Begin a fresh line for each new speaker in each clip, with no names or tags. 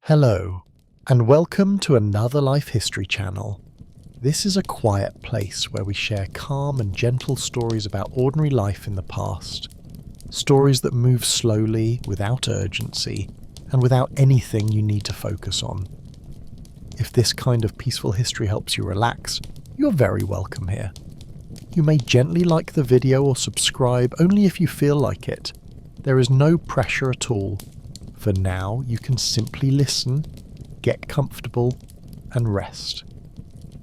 Hello, and welcome to another Life History channel. This is a quiet place where we share calm and gentle stories about ordinary life in the past. Stories that move slowly, without urgency, and without anything you need to focus on. If this kind of peaceful history helps you relax, you're very welcome here. You may gently like the video or subscribe only if you feel like it. There is no pressure at all. For now, you can simply listen, get comfortable, and rest.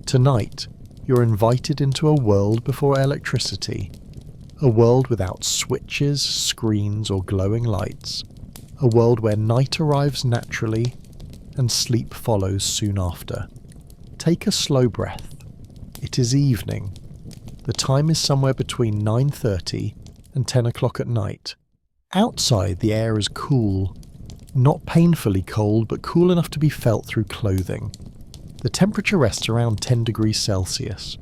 Tonight, you're invited into a world before electricity. A world without switches, screens, or glowing lights. A world where night arrives naturally and sleep follows soon after. Take a slow breath. It is evening. The time is somewhere between 9:30 and 10 o'clock at night. Outside, the air is cool. Not painfully cold, but cool enough to be felt through clothing. The temperature rests around 10 degrees Celsius.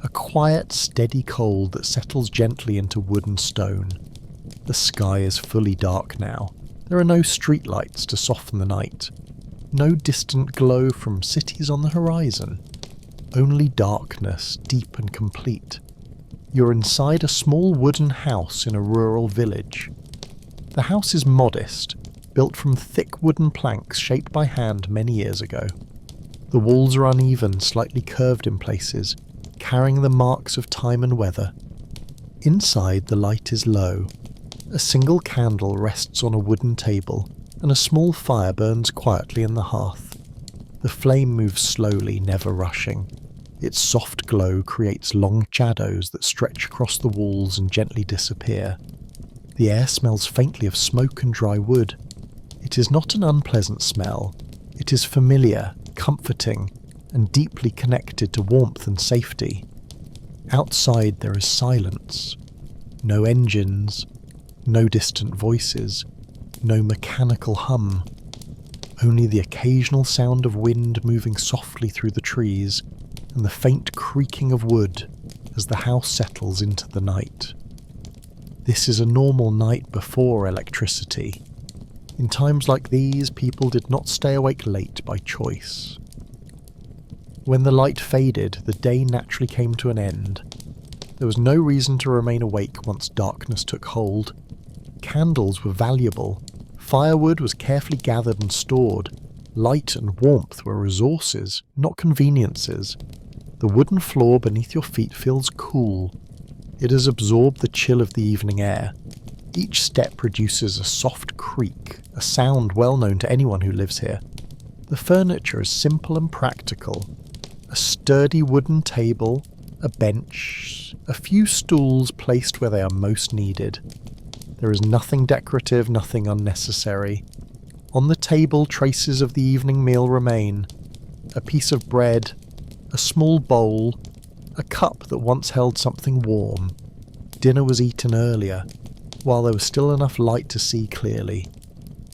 A quiet, steady cold that settles gently into wood and stone. The sky is fully dark now. There are no streetlights to soften the night. No distant glow from cities on the horizon. Only darkness, deep and complete. You're inside a small wooden house in a rural village. The house is modest, built from thick wooden planks shaped by hand many years ago. The walls are uneven, slightly curved in places, carrying the marks of time and weather. Inside, the light is low. A single candle rests on a wooden table, and a small fire burns quietly in the hearth. The flame moves slowly, never rushing. Its soft glow creates long shadows that stretch across the walls and gently disappear. The air smells faintly of smoke and dry wood. It is not an unpleasant smell. It is familiar, comforting, and deeply connected to warmth and safety. Outside there is silence. No engines, no distant voices, no mechanical hum. Only the occasional sound of wind moving softly through the trees and the faint creaking of wood as the house settles into the night. This is a normal night before electricity. In times like these, people did not stay awake late by choice. When the light faded, the day naturally came to an end. There was no reason to remain awake once darkness took hold. Candles were valuable. Firewood was carefully gathered and stored. Light and warmth were resources, not conveniences. The wooden floor beneath your feet feels cool. It has absorbed the chill of the evening air. Each step produces a soft creak, a sound well known to anyone who lives here. The furniture is simple and practical. A sturdy wooden table, a bench, a few stools placed where they are most needed. There is nothing decorative, nothing unnecessary. On the table, traces of the evening meal remain. A piece of bread, a small bowl, a cup that once held something warm. Dinner was eaten earlier, while there was still enough light to see clearly.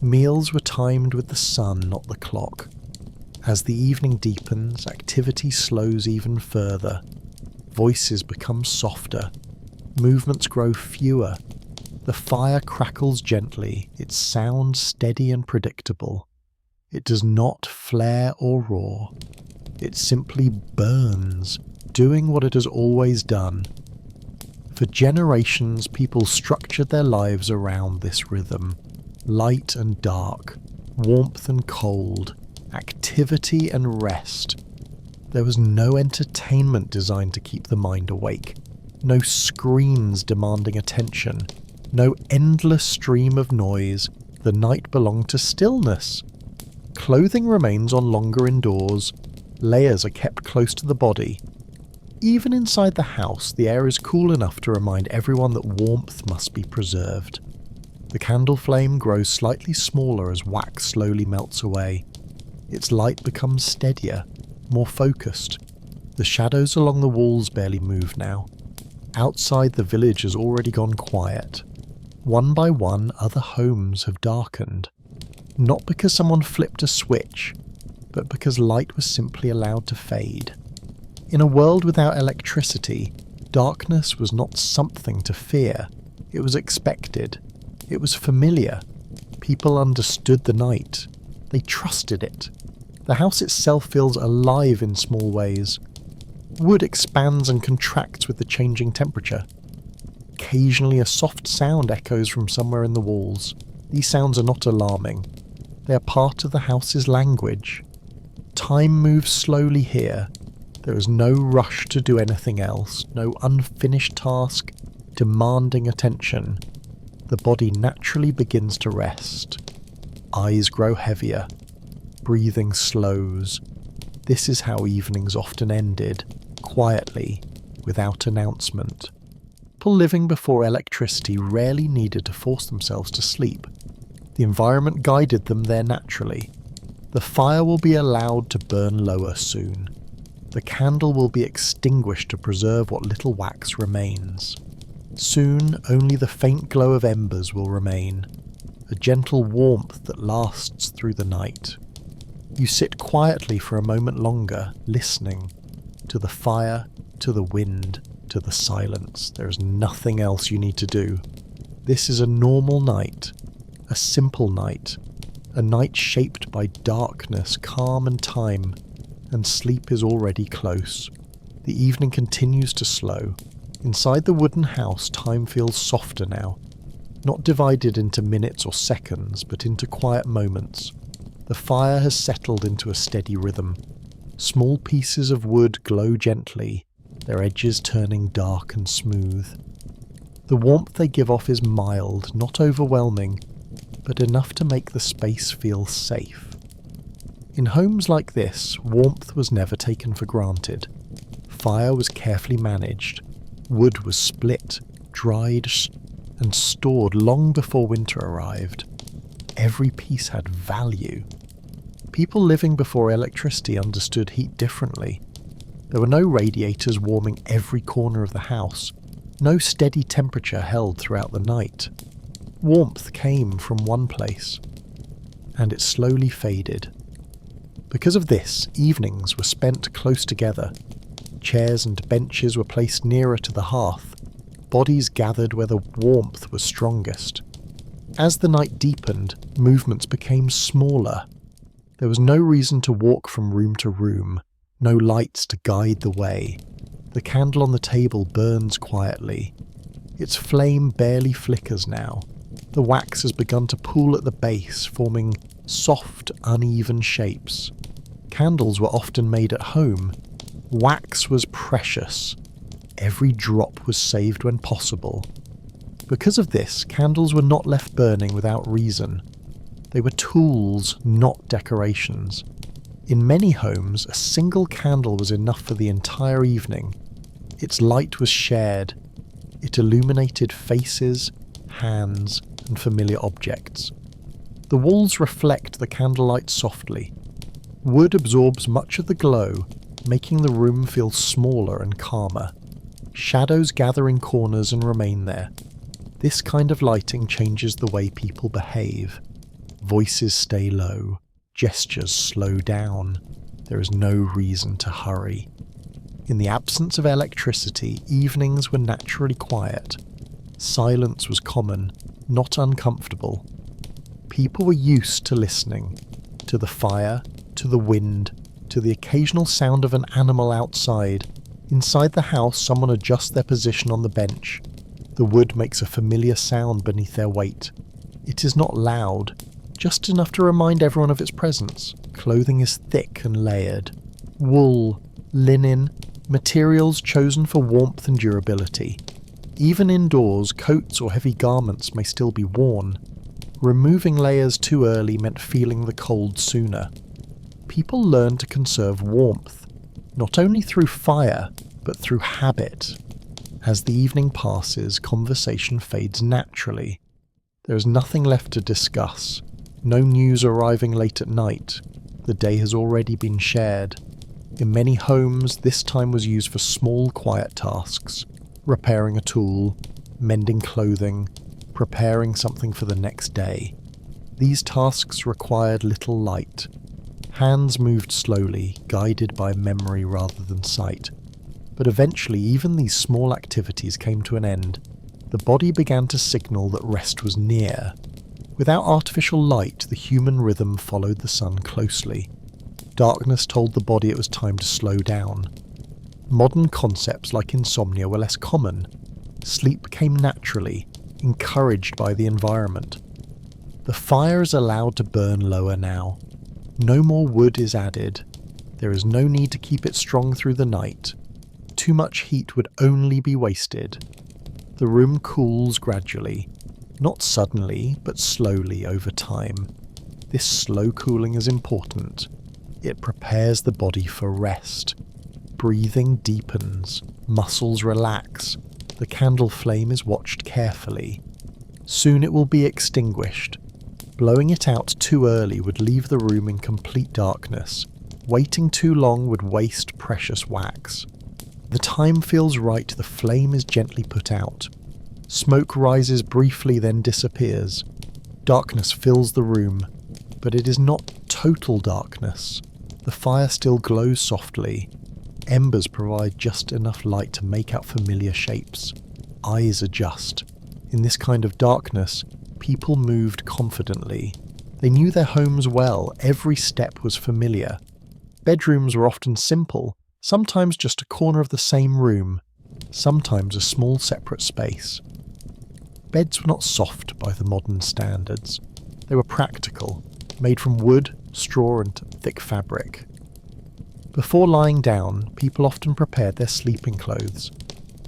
Meals were timed with the sun, not the clock. As the evening deepens, activity slows even further. Voices become softer. Movements grow fewer. The fire crackles gently, its sound steady and predictable. It does not flare or roar. It simply burns, doing what it has always done. For generations, people structured their lives around this rhythm. Light and dark, warmth and cold, activity and rest. There was no entertainment designed to keep the mind awake, no screens demanding attention, no endless stream of noise. The night belonged to stillness. Clothing remains on longer indoors. Layers are kept close to the body. Even inside the house, the air is cool enough to remind everyone that warmth must be preserved. The candle flame grows slightly smaller as wax slowly melts away. Its light becomes steadier, more focused. The shadows along the walls barely move now. Outside, the village has already gone quiet. One by one, other homes have darkened. Not because someone flipped a switch, but because light was simply allowed to fade. In a world without electricity, darkness was not something to fear. It was expected. It was familiar. People understood the night. They trusted it. The house itself feels alive in small ways. Wood expands and contracts with the changing temperature. Occasionally a soft sound echoes from somewhere in the walls. These sounds are not alarming. They are part of the house's language. Time moves slowly here. There is no rush to do anything else, no unfinished task demanding attention. The body naturally begins to rest. Eyes grow heavier. Breathing slows. This is how evenings often ended, quietly, without announcement. People living before electricity rarely needed to force themselves to sleep. The environment guided them there naturally. The fire will be allowed to burn lower soon. The candle will be extinguished to preserve what little wax remains. Soon only the faint glow of embers will remain, a gentle warmth that lasts through the night. You sit quietly for a moment longer, listening to the fire, to the wind, to the silence. There is nothing else you need to do. This is a normal night, a simple night, a night shaped by darkness, calm and time, and sleep is already close. The evening continues to slow. Inside the wooden house, time feels softer now, not divided into minutes or seconds, but into quiet moments. The fire has settled into a steady rhythm. Small pieces of wood glow gently, their edges turning dark and smooth. The warmth they give off is mild, not overwhelming, but enough to make the space feel safe. In homes like this, warmth was never taken for granted. Fire was carefully managed. Wood was split, dried, and stored long before winter arrived. Every piece had value. People living before electricity understood heat differently. There were no radiators warming every corner of the house, no steady temperature held throughout the night. Warmth came from one place, and it slowly faded. Because of this, evenings were spent close together. Chairs and benches were placed nearer to the hearth. Bodies gathered where the warmth was strongest. As the night deepened, movements became smaller. There was no reason to walk from room to room, no lights to guide the way. The candle on the table burns quietly. Its flame barely flickers now. The wax has begun to pool at the base, forming soft, uneven shapes. Candles were often made at home. Wax was precious. Every drop was saved when possible. Because of this, candles were not left burning without reason. They were tools, not decorations. In many homes, a single candle was enough for the entire evening. Its light was shared. It illuminated faces, hands, and familiar objects. The walls reflect the candlelight softly. Wood absorbs much of the glow, making the room feel smaller and calmer. Shadows gather in corners and remain there. This kind of lighting changes the way people behave. Voices stay low. Gestures slow down. There is no reason to hurry. In the absence of electricity, evenings were naturally quiet. Silence was common, not uncomfortable. People were used to listening, to the fire, to the wind, to the occasional sound of an animal outside. Inside the house, someone adjusts their position on the bench. The wood makes a familiar sound beneath their weight. It is not loud, just enough to remind everyone of its presence. Clothing is thick and layered. Wool, linen, materials chosen for warmth and durability. Even indoors, coats or heavy garments may still be worn. Removing layers too early meant feeling the cold sooner. People learned to conserve warmth, not only through fire, but through habit. As the evening passes, conversation fades naturally. There is nothing left to discuss. No news arriving late at night. The day has already been shared. In many homes, this time was used for small, quiet tasks. Repairing a tool, mending clothing, preparing something for the next day. These tasks required little light. Hands moved slowly, guided by memory rather than sight. But eventually, even these small activities came to an end. The body began to signal that rest was near. Without artificial light, the human rhythm followed the sun closely. Darkness told the body it was time to slow down. Modern concepts like insomnia were less common. Sleep came naturally, encouraged by the environment. The fire is allowed to burn lower now. No more wood is added. There is no need to keep it strong through the night. Too much heat would only be wasted. The room cools gradually, not suddenly, but slowly over time. This slow cooling is important. It prepares the body for rest. Breathing deepens, muscles relax. The candle flame is watched carefully. Soon it will be extinguished. Blowing it out too early would leave the room in complete darkness. Waiting too long would waste precious wax. The time feels right, the flame is gently put out. Smoke rises briefly, then disappears. Darkness fills the room, but it is not total darkness. The fire still glows softly. Embers provide just enough light to make out familiar shapes. Eyes adjust. In this kind of darkness, people moved confidently. They knew their homes well, every step was familiar. Bedrooms were often simple, sometimes just a corner of the same room, sometimes a small separate space. Beds were not soft by the modern standards. They were practical, made from wood, straw and thick fabric. Before lying down, people often prepared their sleeping clothes.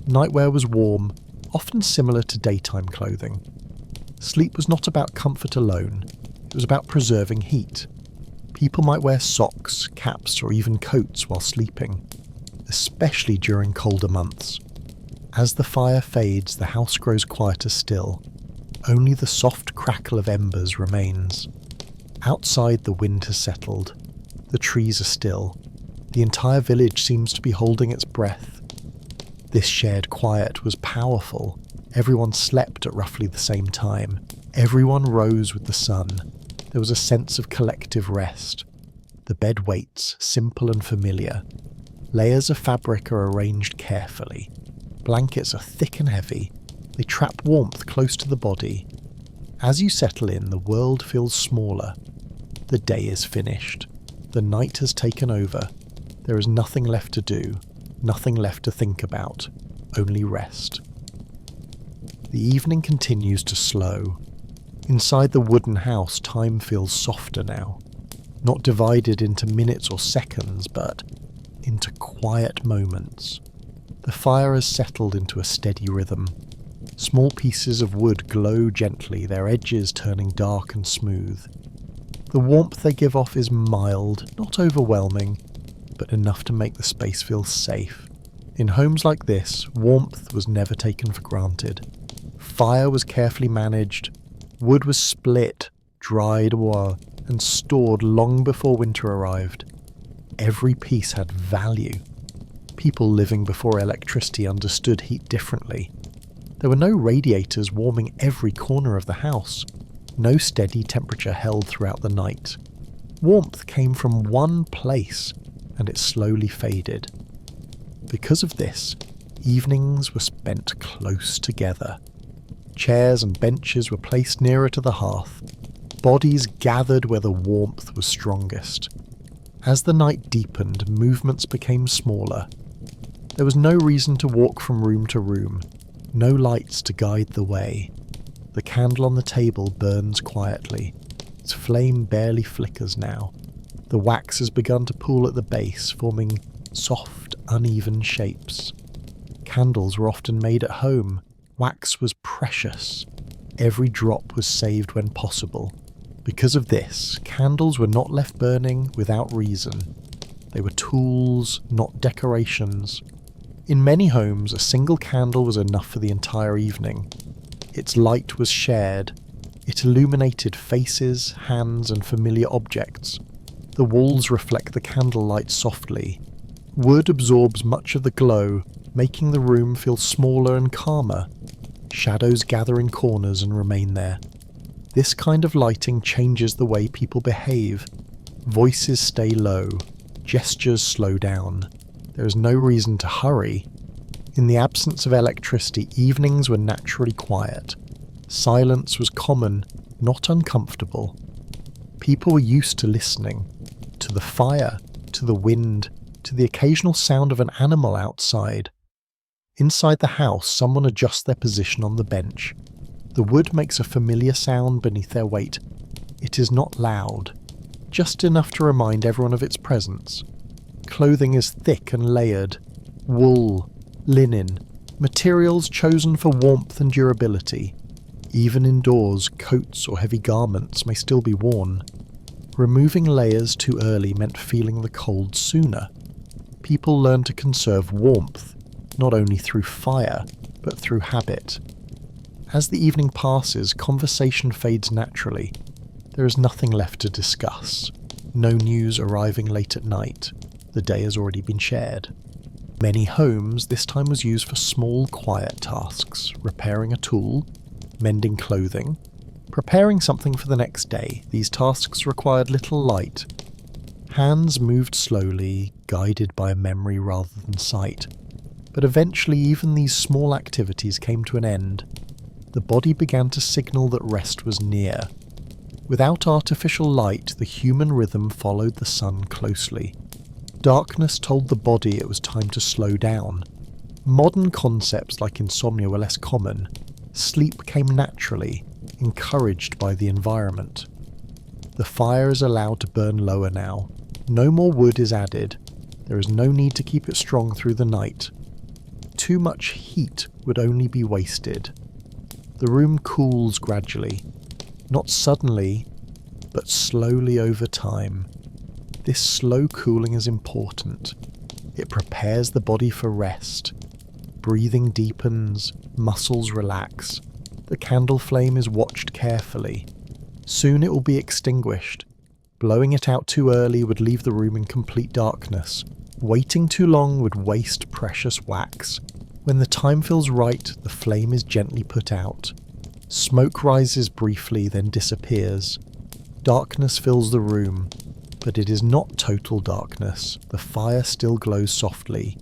Nightwear was warm, often similar to daytime clothing. Sleep was not about comfort alone, it was about preserving heat. People might wear socks, caps or even coats while sleeping, especially during colder months. As the fire fades, the house grows quieter still. Only the soft crackle of embers remains. Outside, the wind has settled. The trees are still. The entire village seems to be holding its breath. This shared quiet was powerful. Everyone slept at roughly the same time. Everyone rose with the sun. There was a sense of collective rest. The bed waits, simple and familiar. Layers of fabric are arranged carefully. Blankets are thick and heavy. They trap warmth close to the body. As you settle in, the world feels smaller. The day is finished. The night has taken over. There is nothing left to do, nothing left to think about, only rest. The evening continues to slow. Inside the wooden house, time feels softer now. Not divided into minutes or seconds, but into quiet moments. The fire has settled into a steady rhythm. Small pieces of wood glow gently, their edges turning dark and smooth. The warmth they give off is mild, not overwhelming, but enough to make the space feel safe. In homes like this, warmth was never taken for granted. Fire was carefully managed. Wood was split, dried and stored long before winter arrived. Every piece had value. People living before electricity understood heat differently. There were no radiators warming every corner of the house. No steady temperature held throughout the night. Warmth came from one place, and it slowly faded. Because of this, evenings were spent close together. Chairs and benches were placed nearer to the hearth. Bodies gathered where the warmth was strongest. As the night deepened, movements became smaller. There was no reason to walk from room to room, no lights to guide the way. The candle on the table burns quietly. Its flame barely flickers now. The wax has begun to pool at the base, forming soft, uneven shapes. Candles were often made at home. Wax was precious. Every drop was saved when possible. Because of this, candles were not left burning without reason. They were tools, not decorations. In many homes, a single candle was enough for the entire evening. Its light was shared. It illuminated faces, hands, and familiar objects. The walls reflect the candlelight softly. Wood absorbs much of the glow, making the room feel smaller and calmer. Shadows gather in corners and remain there. This kind of lighting changes the way people behave. Voices stay low. Gestures slow down. There is no reason to hurry. In the absence of electricity, evenings were naturally quiet. Silence was common, not uncomfortable. People were used to listening, to the fire, to the wind, to the occasional sound of an animal outside. Inside the house, someone adjusts their position on the bench. The wood makes a familiar sound beneath their weight. It is not loud, just enough to remind everyone of its presence. Clothing is thick and layered. Wool, linen, materials chosen for warmth and durability. Even indoors, coats or heavy garments may still be worn. Removing layers too early meant feeling the cold sooner. People learned to conserve warmth, not only through fire, but through habit. As the evening passes, conversation fades naturally. There is nothing left to discuss. No news arriving late at night. The day has already been shared. Many homes, this time was used for small, quiet tasks, repairing a tool, mending clothing, preparing something for the next day. These tasks required little light. Hands moved slowly, guided by memory rather than sight. But eventually even these small activities came to an end. The body began to signal that rest was near. Without artificial light, the human rhythm followed the sun closely. Darkness told the body it was time to slow down. Modern concepts like insomnia were less common. Sleep came naturally, encouraged by the environment. The fire is allowed to burn lower now. No more wood is added. There is no need to keep it strong through the night. Too much heat would only be wasted. The room cools gradually. Not suddenly, but slowly over time. This slow cooling is important. It prepares the body for rest. Breathing deepens, muscles relax. The candle flame is watched carefully. Soon it will be extinguished. Blowing it out too early would leave the room in complete darkness. Waiting too long would waste precious wax. When the time feels right, the flame is gently put out. Smoke rises briefly, then disappears. Darkness fills the room, but it is not total darkness. The fire still glows softly.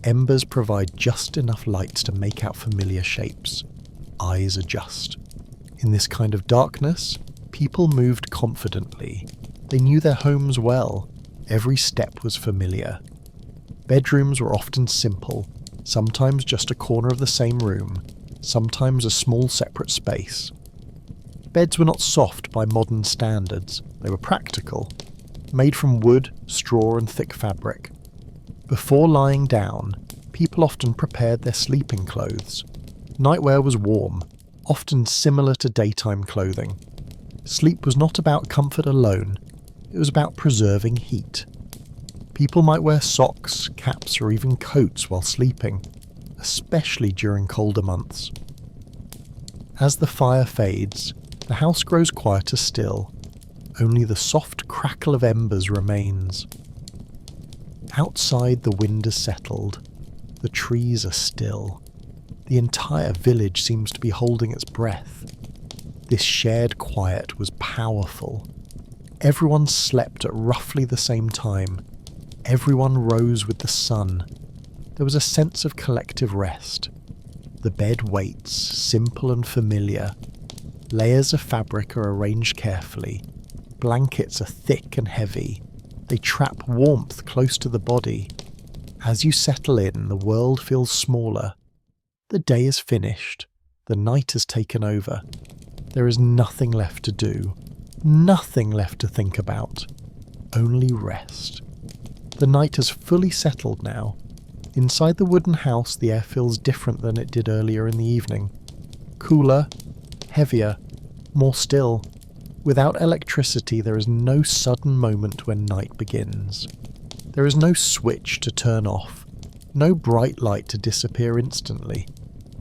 Embers provide just enough light to make out familiar shapes. Eyes adjust. In this kind of darkness, people moved confidently. They knew their homes well. Every step was familiar. Bedrooms were often simple, sometimes just a corner of the same room, sometimes a small separate space. Beds were not soft by modern standards. They were practical, made from wood, straw and thick fabric. Before lying down, people often prepared their sleeping clothes. Nightwear was warm, often similar to daytime clothing. Sleep was not about comfort alone, it was about preserving heat. People might wear socks, caps or even coats while sleeping, especially during colder months. As the fire fades, the house grows quieter still. Only the soft crackle of embers remains. Outside, the wind has settled. The trees are still. The entire village seems to be holding its breath. This shared quiet was powerful. Everyone slept at roughly the same time. Everyone rose with the sun. There was a sense of collective rest. The bed waits, simple and familiar. Layers of fabric are arranged carefully. Blankets are thick and heavy. They trap warmth close to the body. As you settle in, the world feels smaller. The day is finished. The night has taken over. There is nothing left to do. Nothing left to think about. Only rest. The night has fully settled now. Inside the wooden house, the air feels different than it did earlier in the evening. Cooler, heavier, more still. Without electricity, there is no sudden moment when night begins. There is no switch to turn off, no bright light to disappear instantly.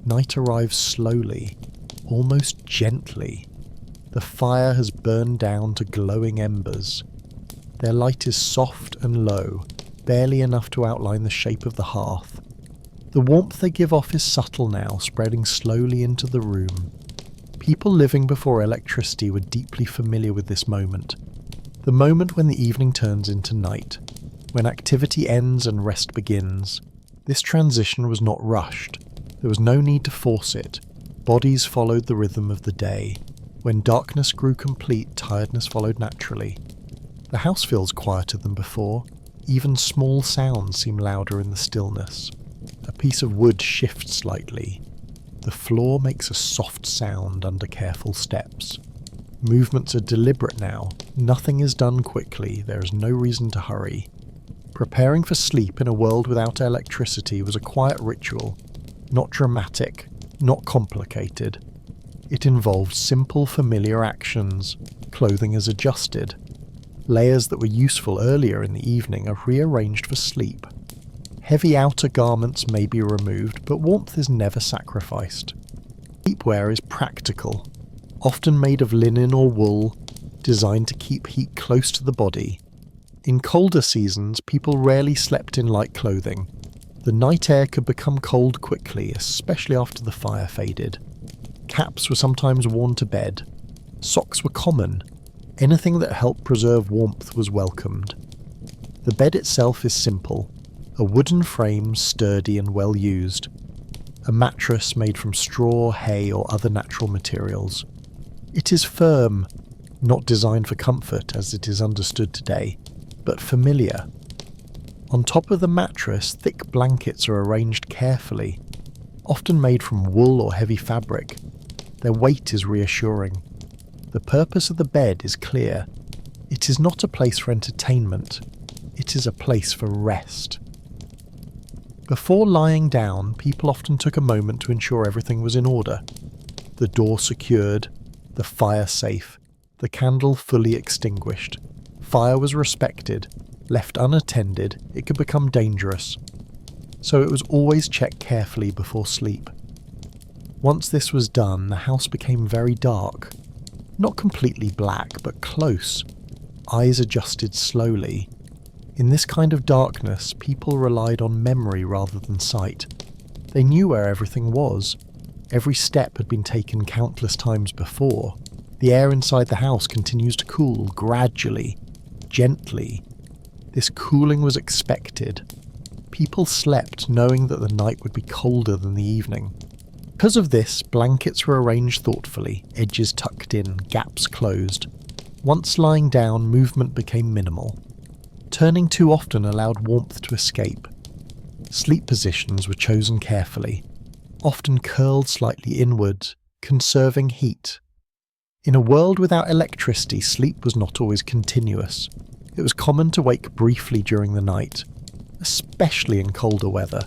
Night arrives slowly, almost gently. The fire has burned down to glowing embers. Their light is soft and low, barely enough to outline the shape of the hearth. The warmth they give off is subtle now, spreading slowly into the room. People living before electricity were deeply familiar with this moment. The moment when the evening turns into night, when activity ends and rest begins. This transition was not rushed. There was no need to force it. Bodies followed the rhythm of the day. When darkness grew complete, tiredness followed naturally. The house feels quieter than before. Even small sounds seem louder in the stillness. A piece of wood shifts slightly. The floor makes a soft sound under careful steps. Movements are deliberate now. Nothing is done quickly. There is no reason to hurry. Preparing for sleep in a world without electricity was a quiet ritual. Not dramatic, not complicated. It involved simple, familiar actions. Clothing is adjusted. Layers that were useful earlier in the evening are rearranged for sleep. Heavy outer garments may be removed, but warmth is never sacrificed. Sleepwear is practical, often made of linen or wool, designed to keep heat close to the body. In colder seasons, people rarely slept in light clothing. The night air could become cold quickly, especially after the fire faded. Caps were sometimes worn to bed. Socks were common. Anything that helped preserve warmth was welcomed. The bed itself is simple. A wooden frame, sturdy and well used. A mattress made from straw, hay or other natural materials. It is firm, not designed for comfort as it is understood today, but familiar. On top of the mattress, thick blankets are arranged carefully, often made from wool or heavy fabric. Their weight is reassuring. The purpose of the bed is clear. It is not a place for entertainment. It is a place for rest. Before lying down, people often took a moment to ensure everything was in order. The door secured, the fire safe, the candle fully extinguished. Fire was respected. Left unattended, it could become dangerous. So it was always checked carefully before sleep. Once this was done, the house became very dark. Not completely black, but close. Eyes adjusted slowly. In this kind of darkness, people relied on memory rather than sight. They knew where everything was. Every step had been taken countless times before. The air inside the house continues to cool, gradually, gently. This cooling was expected. People slept knowing that the night would be colder than the evening. Because of this, blankets were arranged thoughtfully, edges tucked in, gaps closed. Once lying down, movement became minimal. Turning too often allowed warmth to escape. Sleep positions were chosen carefully, often curled slightly inward, conserving heat. In a world without electricity, sleep was not always continuous. It was common to wake briefly during the night, especially in colder weather.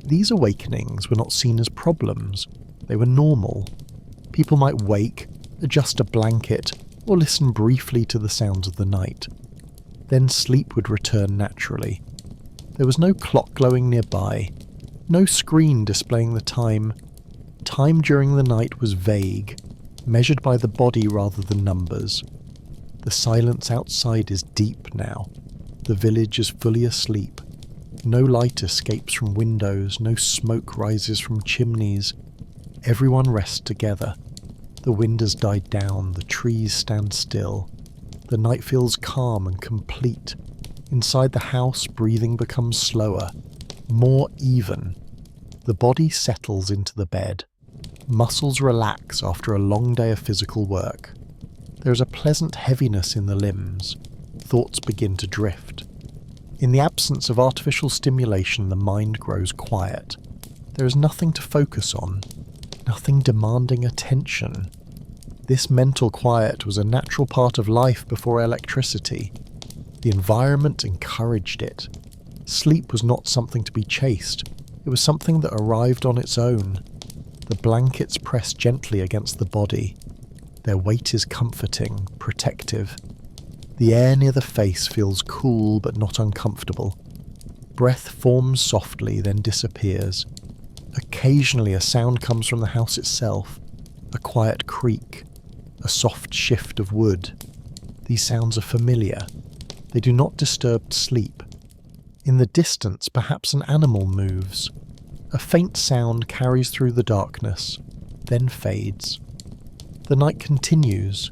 These awakenings were not seen as problems. They were normal. People might wake, adjust a blanket, or listen briefly to the sounds of the night. Then sleep would return naturally. There was no clock glowing nearby, no screen displaying the time. Time during the night was vague, measured by the body rather than numbers. The silence outside is deep now. The village is fully asleep. No light escapes from windows, no smoke rises from chimneys. Everyone rests together. The wind has died down, the trees stand still. The night feels calm and complete. Inside the house, breathing becomes slower, more even. The body settles into the bed. Muscles relax after a long day of physical work. There is a pleasant heaviness in the limbs. Thoughts begin to drift. In the absence of artificial stimulation, the mind grows quiet. There is nothing to focus on, nothing demanding attention. This mental quiet was a natural part of life before electricity. The environment encouraged it. Sleep was not something to be chased. It was something that arrived on its own. The blankets press gently against the body. Their weight is comforting, protective. The air near the face feels cool but not uncomfortable. Breath forms softly, then disappears. Occasionally a sound comes from the house itself, a quiet creak, a soft shift of wood. These sounds are familiar. They do not disturb sleep. In the distance, perhaps an animal moves. A faint sound carries through the darkness, then fades. The night continues.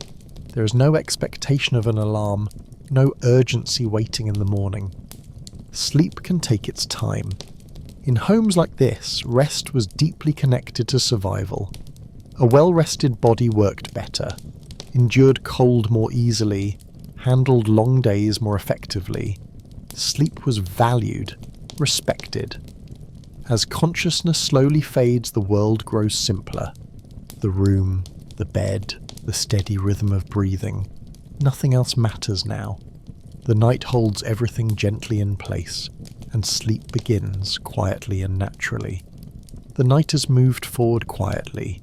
There is no expectation of an alarm, no urgency waiting in the morning. Sleep can take its time. In homes like this, rest was deeply connected to survival. A well-rested body worked better, endured cold more easily, handled long days more effectively. Sleep was valued, respected. As consciousness slowly fades, the world grows simpler. The room, the bed, the steady rhythm of breathing. Nothing else matters now. The night holds everything gently in place, and sleep begins quietly and naturally. The night has moved forward quietly.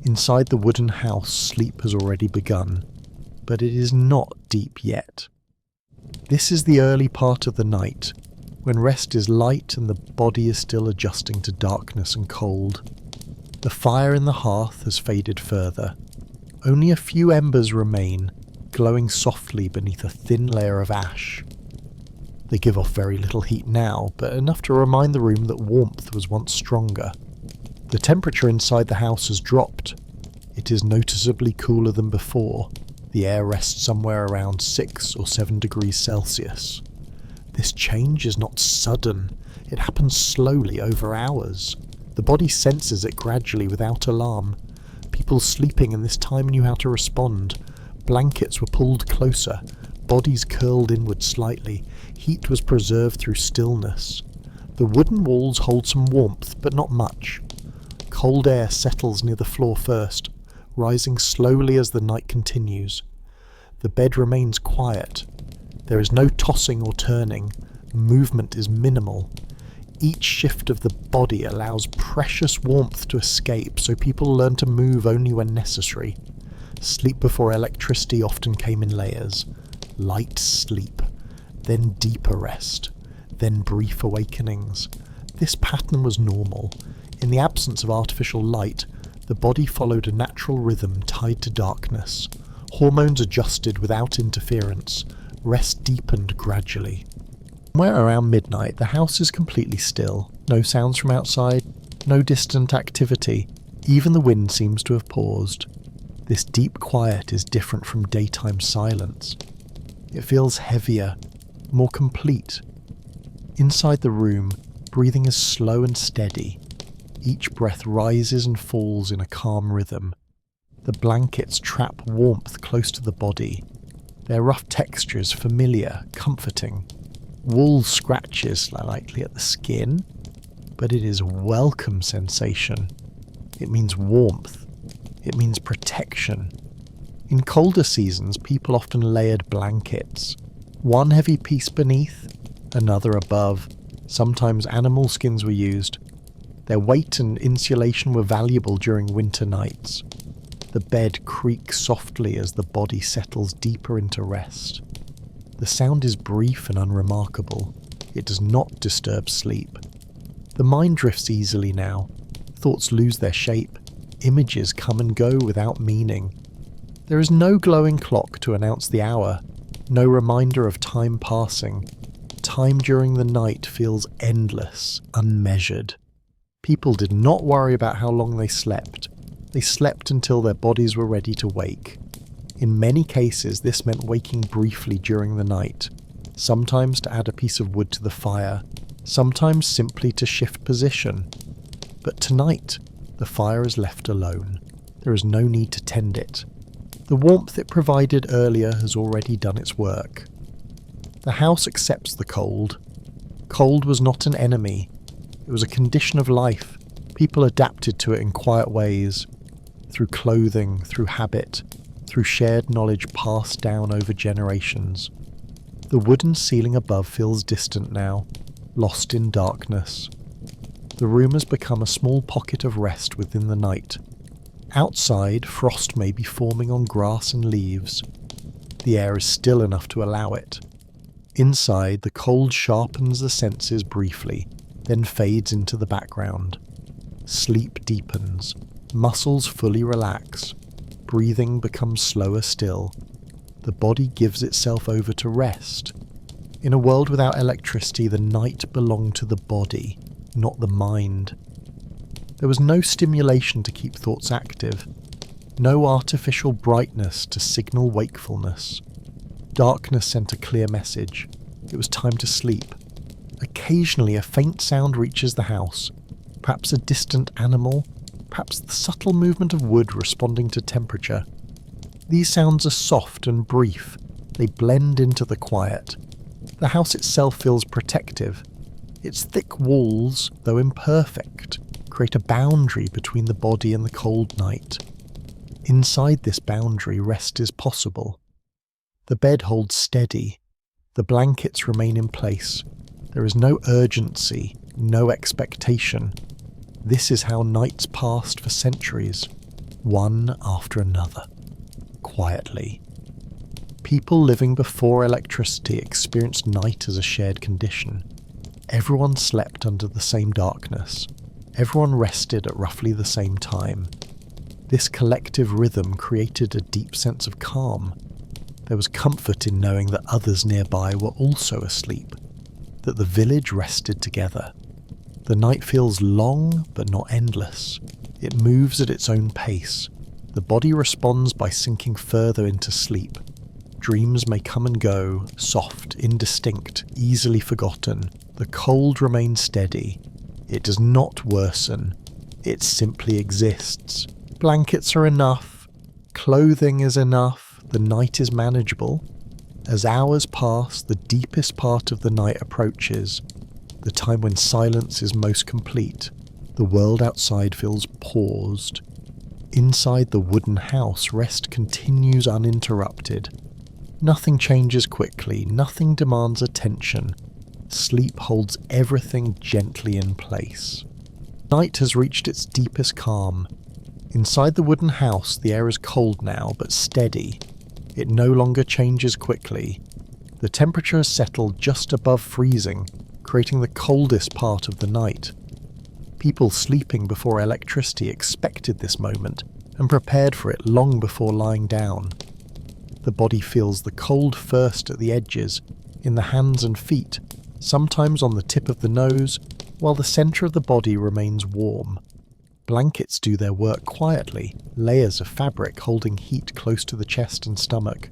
Inside the wooden house, sleep has already begun, but it is not deep yet. This is the early part of the night, when rest is light and the body is still adjusting to darkness and cold. The fire in the hearth has faded further. Only a few embers remain, glowing softly beneath a thin layer of ash. They give off very little heat now, but enough to remind the room that warmth was once stronger. The temperature inside the house has dropped. It is noticeably cooler than before. The air rests somewhere around 6 or 7 degrees Celsius. This change is not sudden. It happens slowly over hours. The body senses it gradually without alarm. People sleeping in this time knew how to respond. Blankets were pulled closer, bodies curled inward slightly. Heat was preserved through stillness. The wooden walls hold some warmth, but not much. Cold air settles near the floor first, rising slowly as the night continues. The bed remains quiet. There is no tossing or turning. Movement is minimal. Each shift of the body allows precious warmth to escape, so people learn to move only when necessary. Sleep before electricity often came in layers. Light sleep, then deeper rest, then brief awakenings. This pattern was normal. In the absence of artificial light, the body followed a natural rhythm tied to darkness. Hormones adjusted without interference. Rest deepened gradually. Somewhere around midnight, the house is completely still. No sounds from outside, no distant activity. Even the wind seems to have paused. This deep quiet is different from daytime silence. It feels heavier, more complete. Inside the room, breathing is slow and steady. Each breath rises and falls in a calm rhythm. The blankets trap warmth close to the body. Their rough texture is familiar, comforting. Wool scratches slightly at the skin, but it is a welcome sensation. It means warmth. It means protection. In colder seasons, people often layered blankets. One heavy piece beneath, another above. Sometimes animal skins were used. Their weight and insulation were valuable during winter nights. The bed creaks softly as the body settles deeper into rest. The sound is brief and unremarkable. It does not disturb sleep. The mind drifts easily now. Thoughts lose their shape. Images come and go without meaning. There is no glowing clock to announce the hour, no reminder of time passing. Time during the night feels endless, unmeasured. People did not worry about how long they slept. They slept until their bodies were ready to wake. In many cases, this meant waking briefly during the night, sometimes to add a piece of wood to the fire, sometimes simply to shift position. But tonight, the fire is left alone. There is no need to tend it. The warmth it provided earlier has already done its work. The house accepts the cold. Cold was not an enemy. It was a condition of life. People adapted to it in quiet ways, through clothing, through habit, through shared knowledge passed down over generations. The wooden ceiling above feels distant now, lost in darkness. The room has become a small pocket of rest within the night. Outside, frost may be forming on grass and leaves. The air is still enough to allow it. Inside, the cold sharpens the senses briefly, then fades into the background. Sleep deepens. Muscles fully relax. Breathing becomes slower still. The body gives itself over to rest. In a world without electricity, the night belonged to the body, not the mind. There was no stimulation to keep thoughts active. No artificial brightness to signal wakefulness. Darkness sent a clear message. It was time to sleep. Occasionally a faint sound reaches the house. Perhaps a distant animal, perhaps the subtle movement of wood responding to temperature. These sounds are soft and brief. They blend into the quiet. The house itself feels protective. Its thick walls, though imperfect, create a boundary between the body and the cold night. Inside this boundary, rest is possible. The bed holds steady. The blankets remain in place. There is no urgency, no expectation. This is how nights passed for centuries, one after another, quietly. People living before electricity experienced night as a shared condition. Everyone slept under the same darkness. Everyone rested at roughly the same time. This collective rhythm created a deep sense of calm. There was comfort in knowing that others nearby were also asleep, that the village rested together. The night feels long but not endless. It moves at its own pace. The body responds by sinking further into sleep. Dreams may come and go, soft, indistinct, easily forgotten. The cold remains steady. It does not worsen. It simply exists. Blankets are enough. Clothing is enough. The night is manageable. As hours pass, the deepest part of the night approaches, the time when silence is most complete. The world outside feels paused. Inside the wooden house, rest continues uninterrupted. Nothing changes quickly, nothing demands attention. Sleep holds everything gently in place. Night has reached its deepest calm. Inside the wooden house, the air is cold now, but steady. It no longer changes quickly. The temperature has settled just above freezing, creating the coldest part of the night. People sleeping before electricity expected this moment and prepared for it long before lying down. The body feels the cold first at the edges, in the hands and feet, sometimes on the tip of the nose, while the centre of the body remains warm. Blankets do their work quietly, layers of fabric holding heat close to the chest and stomach.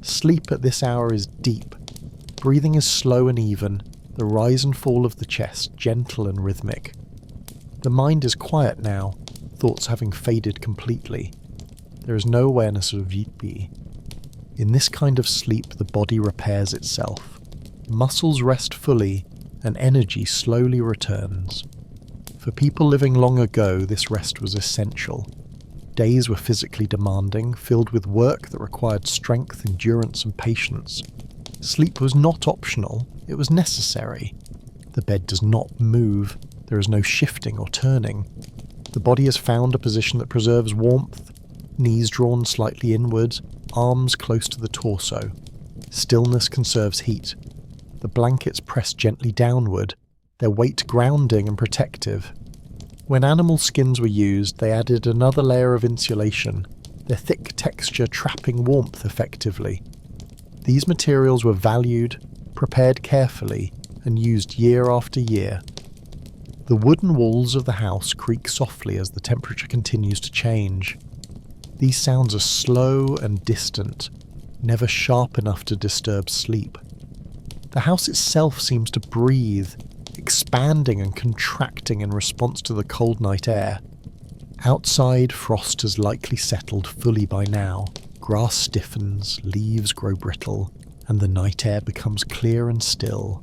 Sleep at this hour is deep. Breathing is slow and even, the rise and fall of the chest gentle and rhythmic. The mind is quiet now, thoughts having faded completely. There is no awareness of yipi. In this kind of sleep, the body repairs itself. Muscles rest fully, and energy slowly returns. For people living long ago, this rest was essential. Days were physically demanding, filled with work that required strength, endurance, and patience. Sleep was not optional, it was necessary. The bed does not move, there is no shifting or turning. The body has found a position that preserves warmth, knees drawn slightly inward, arms close to the torso. Stillness conserves heat. The blankets press gently downward, their weight grounding and protective. When animal skins were used, they added another layer of insulation, their thick texture trapping warmth effectively. These materials were valued, prepared carefully, and used year after year. The wooden walls of the house creak softly as the temperature continues to change. These sounds are slow and distant, never sharp enough to disturb sleep. The house itself seems to breathe, expanding and contracting in response to the cold night air. Outside, frost has likely settled fully by now. Grass stiffens, leaves grow brittle, and the night air becomes clear and still.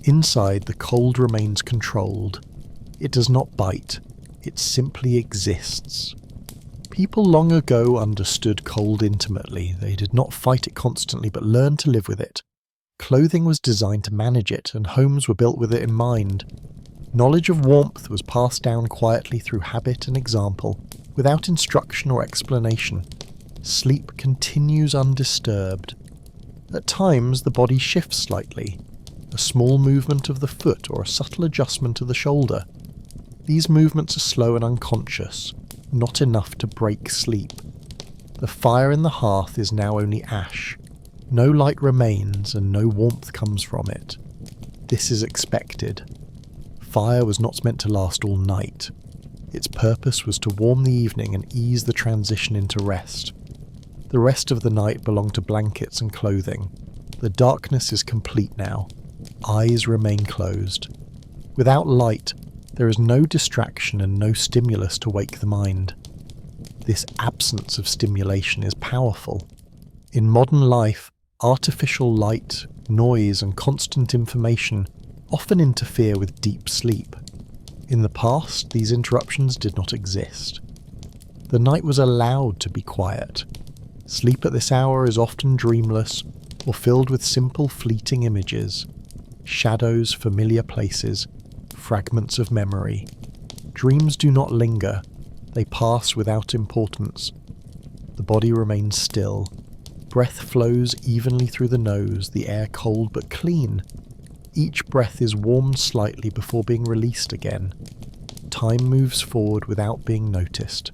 Inside, the cold remains controlled. It does not bite, it simply exists. People long ago understood cold intimately. They did not fight it constantly, but learned to live with it. Clothing was designed to manage it, and homes were built with it in mind. Knowledge of warmth was passed down quietly through habit and example, without instruction or explanation. Sleep continues undisturbed. At times, the body shifts slightly, a small movement of the foot or a subtle adjustment of the shoulder. These movements are slow and unconscious, not enough to break sleep. The fire in the hearth is now only ash. No light remains and no warmth comes from it. This is expected. Fire was not meant to last all night. Its purpose was to warm the evening and ease the transition into rest. The rest of the night belonged to blankets and clothing. The darkness is complete now. Eyes remain closed. Without light, There is no distraction and no stimulus to wake the mind. This absence of stimulation is powerful. In modern life, artificial light, noise, and constant information often interfere with deep sleep. In the past, these interruptions did not exist. The night was allowed to be quiet. Sleep at this hour is often dreamless or filled with simple fleeting images, shadows, familiar places, fragments of memory. Dreams do not linger, they pass without importance. The body remains still. Breath flows evenly through the nose, the air cold but clean. Each breath is warmed slightly before being released again. Time moves forward without being noticed.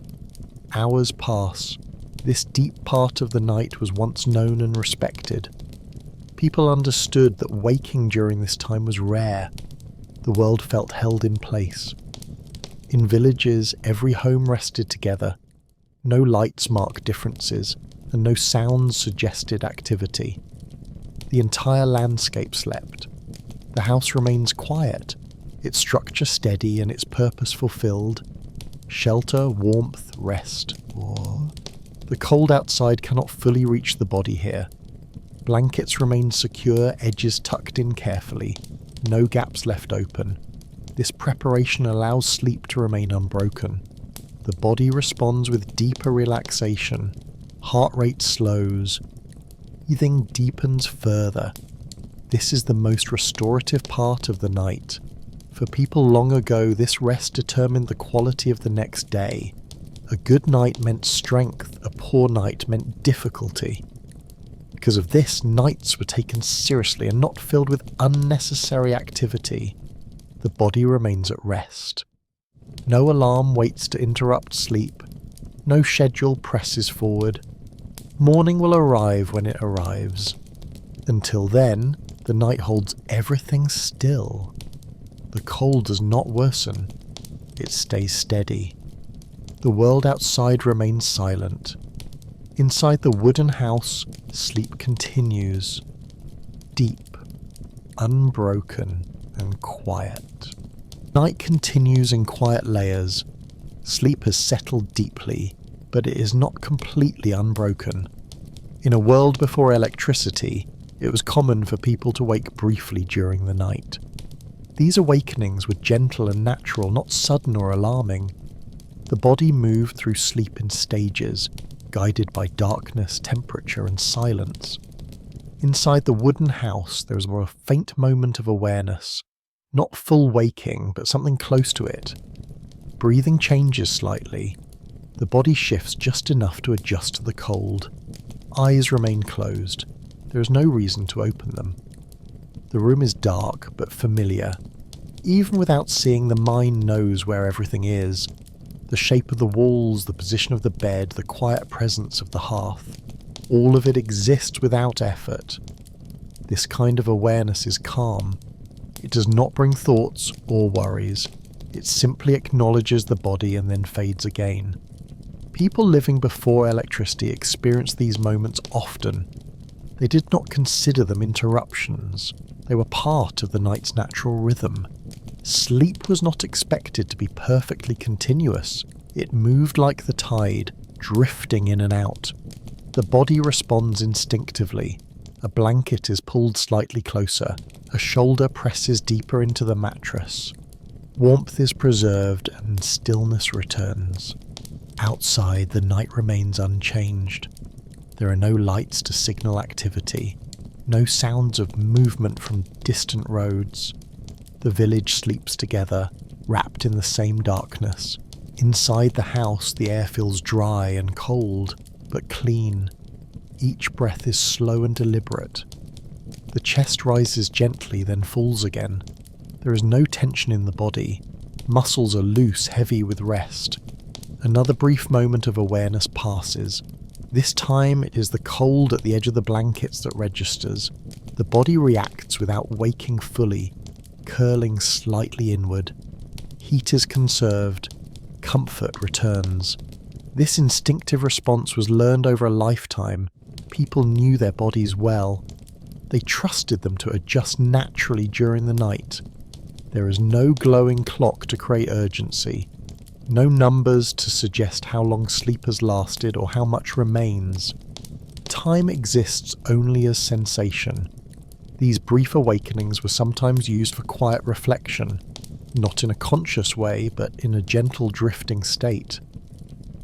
Hours pass. This deep part of the night was once known and respected. People understood that waking during this time was rare. The world felt held in place. In villages, every home rested together. No lights marked differences, and no sounds suggested activity. The entire landscape slept. The house remains quiet, its structure steady and its purpose fulfilled. Shelter, warmth, rest. The cold outside cannot fully reach the body here. Blankets remain secure, edges tucked in carefully, no gaps left open. This preparation allows sleep to remain unbroken. The body responds with deeper relaxation. Heart rate slows. Breathing deepens further. This is the most restorative part of the night. For people long ago, this rest determined the quality of the next day. A good night meant strength, a poor night meant difficulty. Because of this, nights were taken seriously and not filled with unnecessary activity. The body remains at rest. No alarm waits to interrupt sleep. No schedule presses forward. Morning will arrive when it arrives. Until then, the night holds everything still. The cold does not worsen. It stays steady. The world outside remains silent. Inside the wooden house, sleep continues. Deep, unbroken, and quiet. Night continues in quiet layers. Sleep has settled deeply, but it is not completely unbroken. In a world before electricity, it was common for people to wake briefly during the night. These awakenings were gentle and natural, not sudden or alarming. The body moved through sleep in stages, guided by darkness, temperature, and silence. Inside the wooden house, there was a faint moment of awareness. Not full waking, but something close to it. Breathing changes slightly. The body shifts just enough to adjust to the cold. Eyes remain closed. There is no reason to open them. The room is dark, but familiar. Even without seeing, the mind knows where everything is. The shape of the walls, the position of the bed, the quiet presence of the hearth. All of it exists without effort. This kind of awareness is calm. It does not bring thoughts or worries. It simply acknowledges the body and then fades again. People living before electricity experienced these moments often. They did not consider them interruptions. They were part of the night's natural rhythm. Sleep was not expected to be perfectly continuous. It moved like the tide, drifting in and out. The body responds instinctively. A blanket is pulled slightly closer. A shoulder presses deeper into the mattress. Warmth is preserved and stillness returns. Outside, the night remains unchanged. There are no lights to signal activity. No sounds of movement from distant roads. The village sleeps together, wrapped in the same darkness. Inside the house, the air feels dry and cold, but clean. Each breath is slow and deliberate. The chest rises gently, then falls again. There is no tension in the body. Muscles are loose, heavy with rest. Another brief moment of awareness passes. This time it is the cold at the edge of the blankets that registers. The body reacts without waking fully, curling slightly inward. Heat is conserved. Comfort returns. This instinctive response was learned over a lifetime. People knew their bodies well. They trusted them to adjust naturally during the night. There is no glowing clock to create urgency, no numbers to suggest how long sleep has lasted or how much remains. Time exists only as sensation. These brief awakenings were sometimes used for quiet reflection, not in a conscious way, but in a gentle drifting state.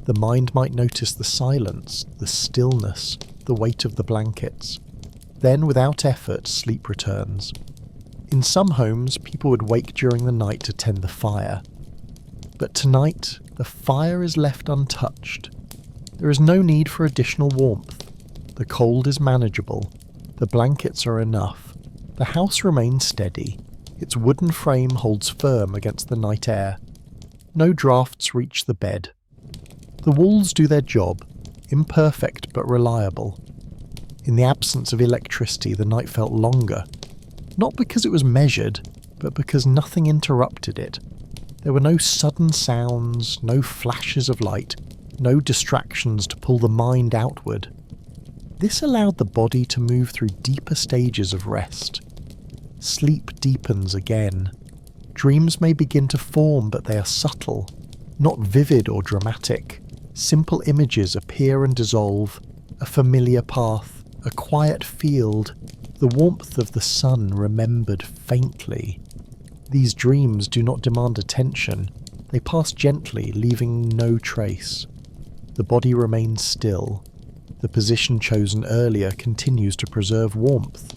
The mind might notice the silence, the stillness, the weight of the blankets. Then, without effort, sleep returns. In some homes, people would wake during the night to tend the fire. But tonight, the fire is left untouched. There is no need for additional warmth. The cold is manageable. The blankets are enough. The house remains steady. Its wooden frame holds firm against the night air. No drafts reach the bed. The walls do their job, imperfect but reliable. In the absence of electricity, the night felt longer. Not because it was measured, but because nothing interrupted it. There were no sudden sounds, no flashes of light, no distractions to pull the mind outward. This allowed the body to move through deeper stages of rest. Sleep deepens again. Dreams may begin to form, but they are subtle, not vivid or dramatic. Simple images appear and dissolve, a familiar path, a quiet field, the warmth of the sun remembered faintly. These dreams do not demand attention. They pass gently, leaving no trace. The body remains still. The position chosen earlier continues to preserve warmth.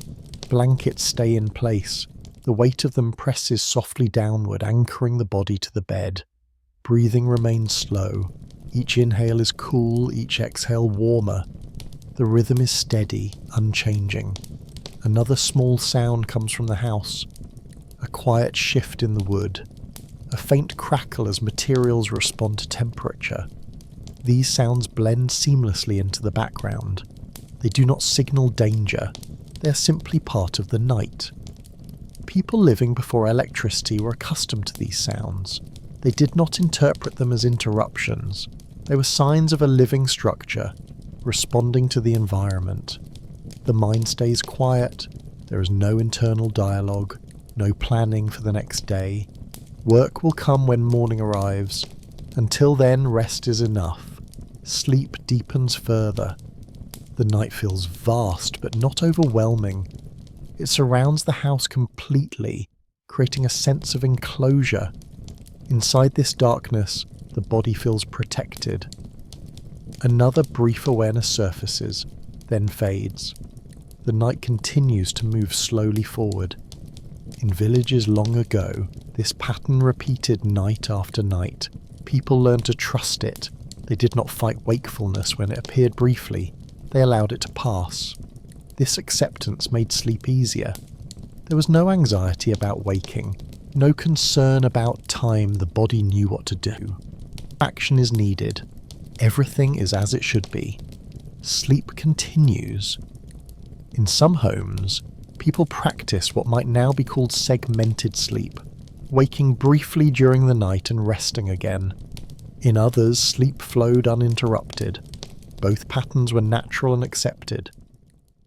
Blankets stay in place. The weight of them presses softly downward, anchoring the body to the bed. Breathing remains slow. Each inhale is cool, each exhale warmer. The rhythm is steady, unchanging. Another small sound comes from the house. A quiet shift in the wood. A faint crackle as materials respond to temperature. These sounds blend seamlessly into the background. They do not signal danger. They are simply part of the night. People living before electricity were accustomed to these sounds. They did not interpret them as interruptions. They were signs of a living structure, responding to the environment. The mind stays quiet. There is no internal dialogue, no planning for the next day. Work will come when morning arrives. Until then, rest is enough. Sleep deepens further. The night feels vast but not overwhelming. It surrounds the house completely, creating a sense of enclosure. Inside this darkness, the body feels protected. Another brief awareness surfaces, then fades. The night continues to move slowly forward. In villages long ago, this pattern repeated night after night. People learned to trust it. They did not fight wakefulness when it appeared briefly. They allowed it to pass. This acceptance made sleep easier. There was no anxiety about waking, no concern about time. The body knew what to do. Action is needed. Everything is as it should be. Sleep continues. In some homes, people practice what might now be called segmented sleep, waking briefly during the night and resting again. In others, sleep flowed uninterrupted. Both patterns were natural and accepted.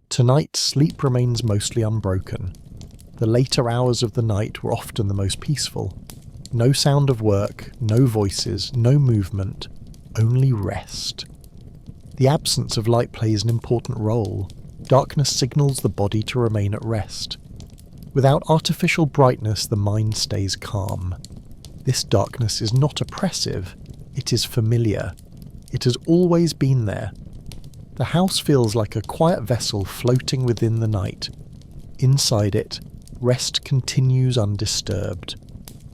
Tonight, sleep remains mostly unbroken. The later hours of the night were often the most peaceful. No sound of work, no voices, no movement, only rest. The absence of light plays an important role. Darkness signals the body to remain at rest. Without artificial brightness, the mind stays calm. This darkness is not oppressive, it is familiar. It has always been there. The house feels like a quiet vessel floating within the night. Inside it, rest continues undisturbed.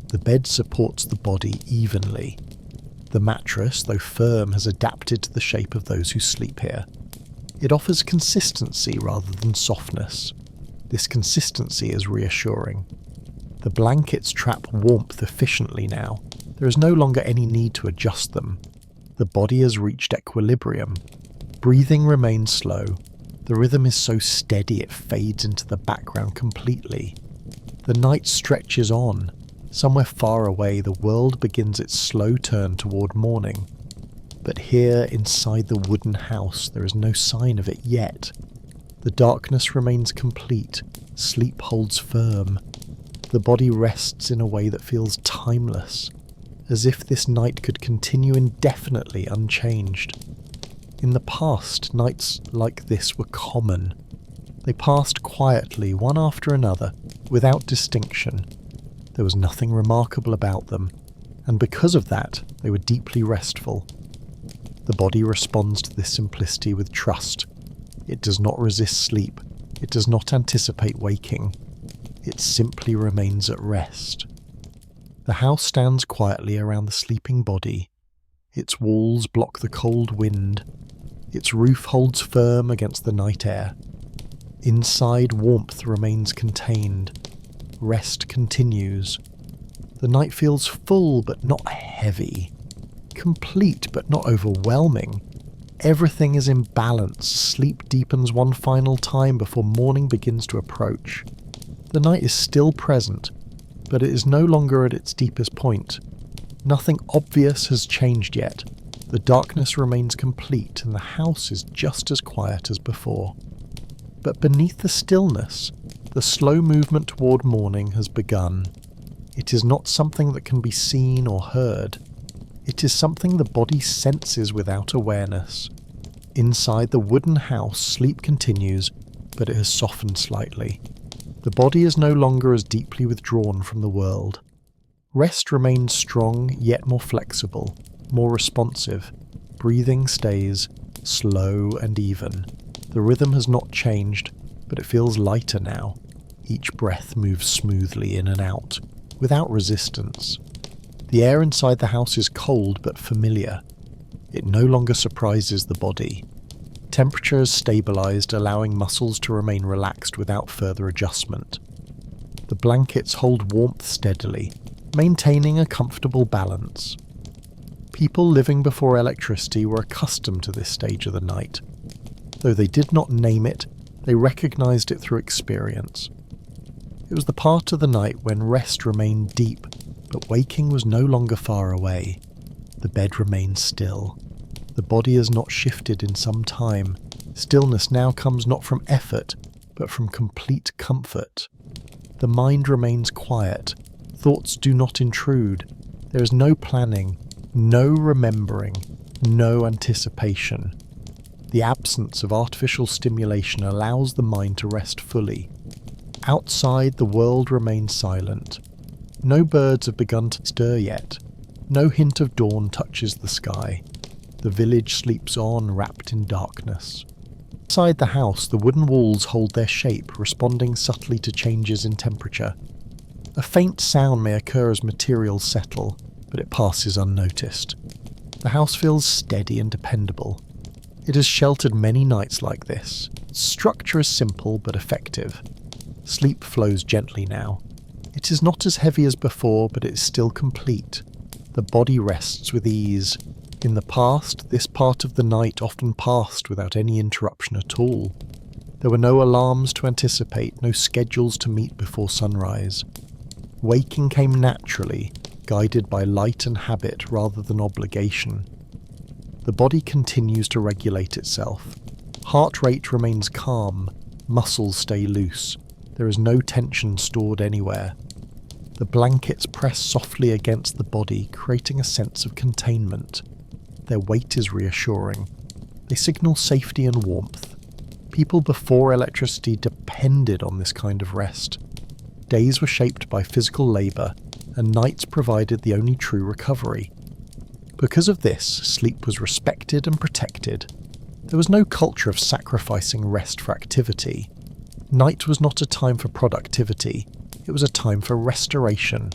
The bed supports the body evenly. The mattress, though firm, has adapted to the shape of those who sleep here. It offers consistency rather than softness. This consistency is reassuring. The blankets trap warmth efficiently now. There is no longer any need to adjust them. The body has reached equilibrium. Breathing remains slow. The rhythm is so steady it fades into the background completely. The night stretches on. Somewhere far away, the world begins its slow turn toward morning. But here, inside the wooden house, there is no sign of it yet. The darkness remains complete. Sleep holds firm. The body rests in a way that feels timeless, as if this night could continue indefinitely unchanged. In the past, nights like this were common. They passed quietly, one after another, without distinction. There was nothing remarkable about them, and because of that, they were deeply restful. The body responds to this simplicity with trust. It does not resist sleep. It does not anticipate waking. It simply remains at rest. The house stands quietly around the sleeping body. Its walls block the cold wind. Its roof holds firm against the night air. Inside, warmth remains contained. Rest continues. The night feels full but not heavy. Complete but not overwhelming. Everything is in balance. Sleep deepens one final time before morning begins to approach. The night is still present, but it is no longer at its deepest point. Nothing obvious has changed yet. The darkness remains complete and the house is just as quiet as before. But beneath the stillness, the slow movement toward morning has begun. It is not something that can be seen or heard. It is something the body senses without awareness. Inside the wooden house, sleep continues, but it has softened slightly. The body is no longer as deeply withdrawn from the world. Rest remains strong, yet more flexible, more responsive. Breathing stays slow and even. The rhythm has not changed, but it feels lighter now. Each breath moves smoothly in and out, without resistance. The air inside the house is cold but familiar. It no longer surprises the body. Temperature has stabilized, allowing muscles to remain relaxed without further adjustment. The blankets hold warmth steadily, maintaining a comfortable balance. People living before electricity were accustomed to this stage of the night. Though they did not name it, they recognized it through experience. It was the part of the night when rest remained deep, but waking was no longer far away. The bed remained still. The body has not shifted in some time. Stillness now comes not from effort, but from complete comfort. The mind remains quiet. Thoughts do not intrude. There is no planning, no remembering, no anticipation. The absence of artificial stimulation allows the mind to rest fully. Outside, the world remains silent. No birds have begun to stir yet. No hint of dawn touches the sky. The village sleeps on, wrapped in darkness. Inside the house, the wooden walls hold their shape, responding subtly to changes in temperature. A faint sound may occur as materials settle, but it passes unnoticed. The house feels steady and dependable. It has sheltered many nights like this. Its structure is simple but effective. Sleep flows gently now. It is not as heavy as before, but it is still complete. The body rests with ease. In the past, this part of the night often passed without any interruption at all. There were no alarms to anticipate, no schedules to meet before sunrise. Waking came naturally, guided by light and habit rather than obligation. The body continues to regulate itself. Heart rate remains calm, muscles stay loose. There is no tension stored anywhere. The blankets press softly against the body, creating a sense of containment. Their weight is reassuring. They signal safety and warmth. People before electricity depended on this kind of rest. Days were shaped by physical labour, and nights provided the only true recovery. Because of this, sleep was respected and protected. There was no culture of sacrificing rest for activity. Night was not a time for productivity, it was a time for restoration.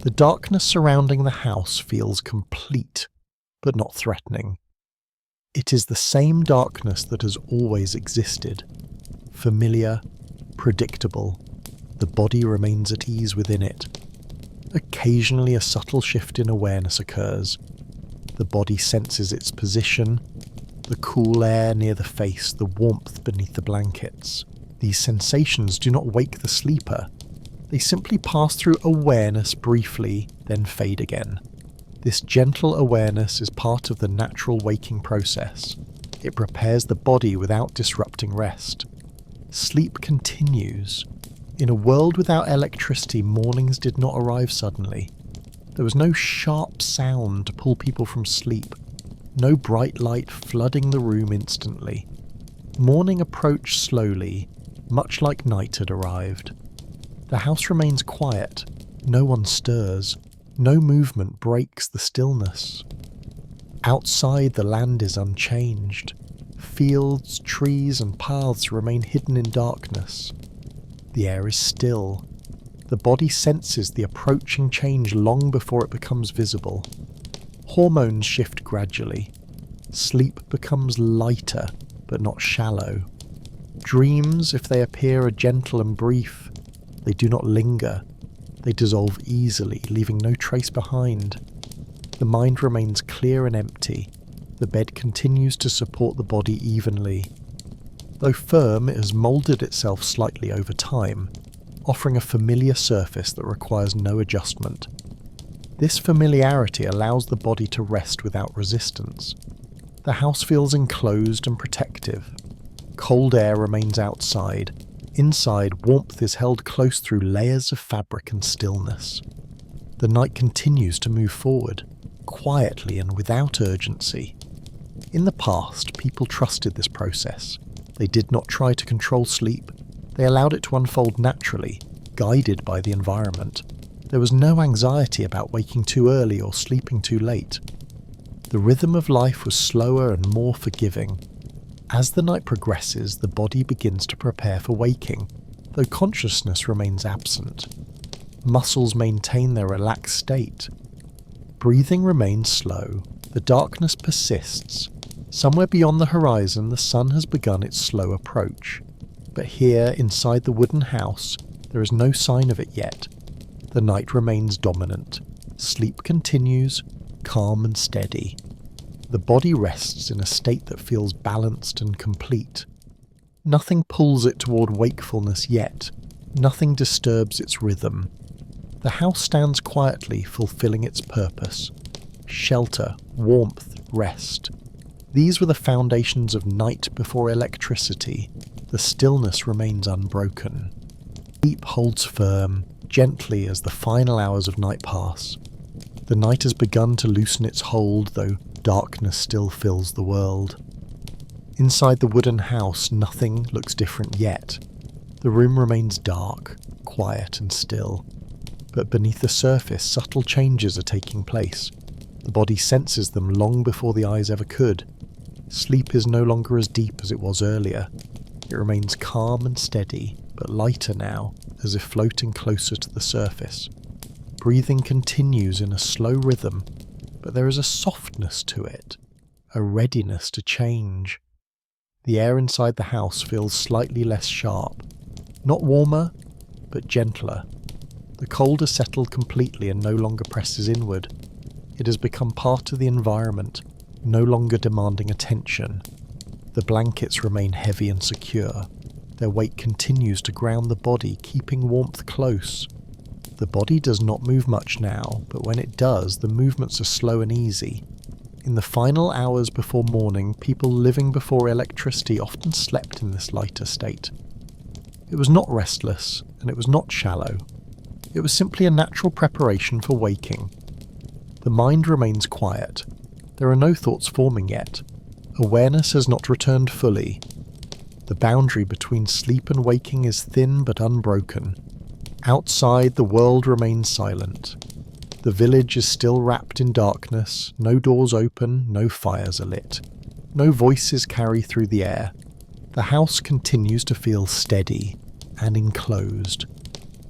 The darkness surrounding the house feels complete, but not threatening. It is the same darkness that has always existed. Familiar, predictable. The body remains at ease within it. Occasionally a subtle shift in awareness occurs. The body senses its position, the cool air near the face, the warmth beneath the blankets. These sensations do not wake the sleeper. They simply pass through awareness briefly, then fade again. This gentle awareness is part of the natural waking process. It prepares the body without disrupting rest. Sleep continues. In a world without electricity, mornings did not arrive suddenly. There was no sharp sound to pull people from sleep, no bright light flooding the room instantly. Morning approached slowly, much like night had arrived. The house remains quiet, no one stirs, no movement breaks the stillness. Outside, the land is unchanged. Fields, trees, and paths remain hidden in darkness. The air is still. The body senses the approaching change long before it becomes visible. Hormones shift gradually. Sleep becomes lighter, but not shallow. Dreams, if they appear, are gentle and brief. They do not linger. They dissolve easily, leaving no trace behind. The mind remains clear and empty. The bed continues to support the body evenly. Though firm, it has moulded itself slightly over time, offering a familiar surface that requires no adjustment. This familiarity allows the body to rest without resistance. The house feels enclosed and protective. Cold air remains outside. Inside, warmth is held close through layers of fabric and stillness. The night continues to move forward, quietly and without urgency. In the past, people trusted this process. They did not try to control sleep. They allowed it to unfold naturally, guided by the environment. There was no anxiety about waking too early or sleeping too late. The rhythm of life was slower and more forgiving. As the night progresses, the body begins to prepare for waking, though consciousness remains absent. Muscles maintain their relaxed state. Breathing remains slow. The darkness persists. Somewhere beyond the horizon, the sun has begun its slow approach. But here, inside the wooden house, there is no sign of it yet. The night remains dominant. Sleep continues, calm and steady. The body rests in a state that feels balanced and complete. Nothing pulls it toward wakefulness yet. Nothing disturbs its rhythm. The house stands quietly, fulfilling its purpose. Shelter, warmth, rest. These were the foundations of night before electricity. The stillness remains unbroken. Sleep holds firm, gently as the final hours of night pass. The night has begun to loosen its hold, though darkness still fills the world. Inside the wooden house, nothing looks different yet. The room remains dark, quiet and still. But beneath the surface, subtle changes are taking place. The body senses them long before the eyes ever could. Sleep is no longer as deep as it was earlier. It remains calm and steady, but lighter now, as if floating closer to the surface. Breathing continues in a slow rhythm, but there is a softness to it, a readiness to change. The air inside the house feels slightly less sharp, not warmer, but gentler. The cold has settled completely and no longer presses inward. It has become part of the environment, no longer demanding attention. The blankets remain heavy and secure. Their weight continues to ground the body, keeping warmth close. The body does not move much now, but when it does, the movements are slow and easy. In the final hours before morning, people living before electricity often slept in this lighter state. It was not restless, and it was not shallow. It was simply a natural preparation for waking. The mind remains quiet. There are no thoughts forming yet. Awareness has not returned fully. The boundary between sleep and waking is thin but unbroken. Outside, the world remains silent. The village is still wrapped in darkness, no doors open, no fires are lit. No voices carry through the air. The house continues to feel steady and enclosed.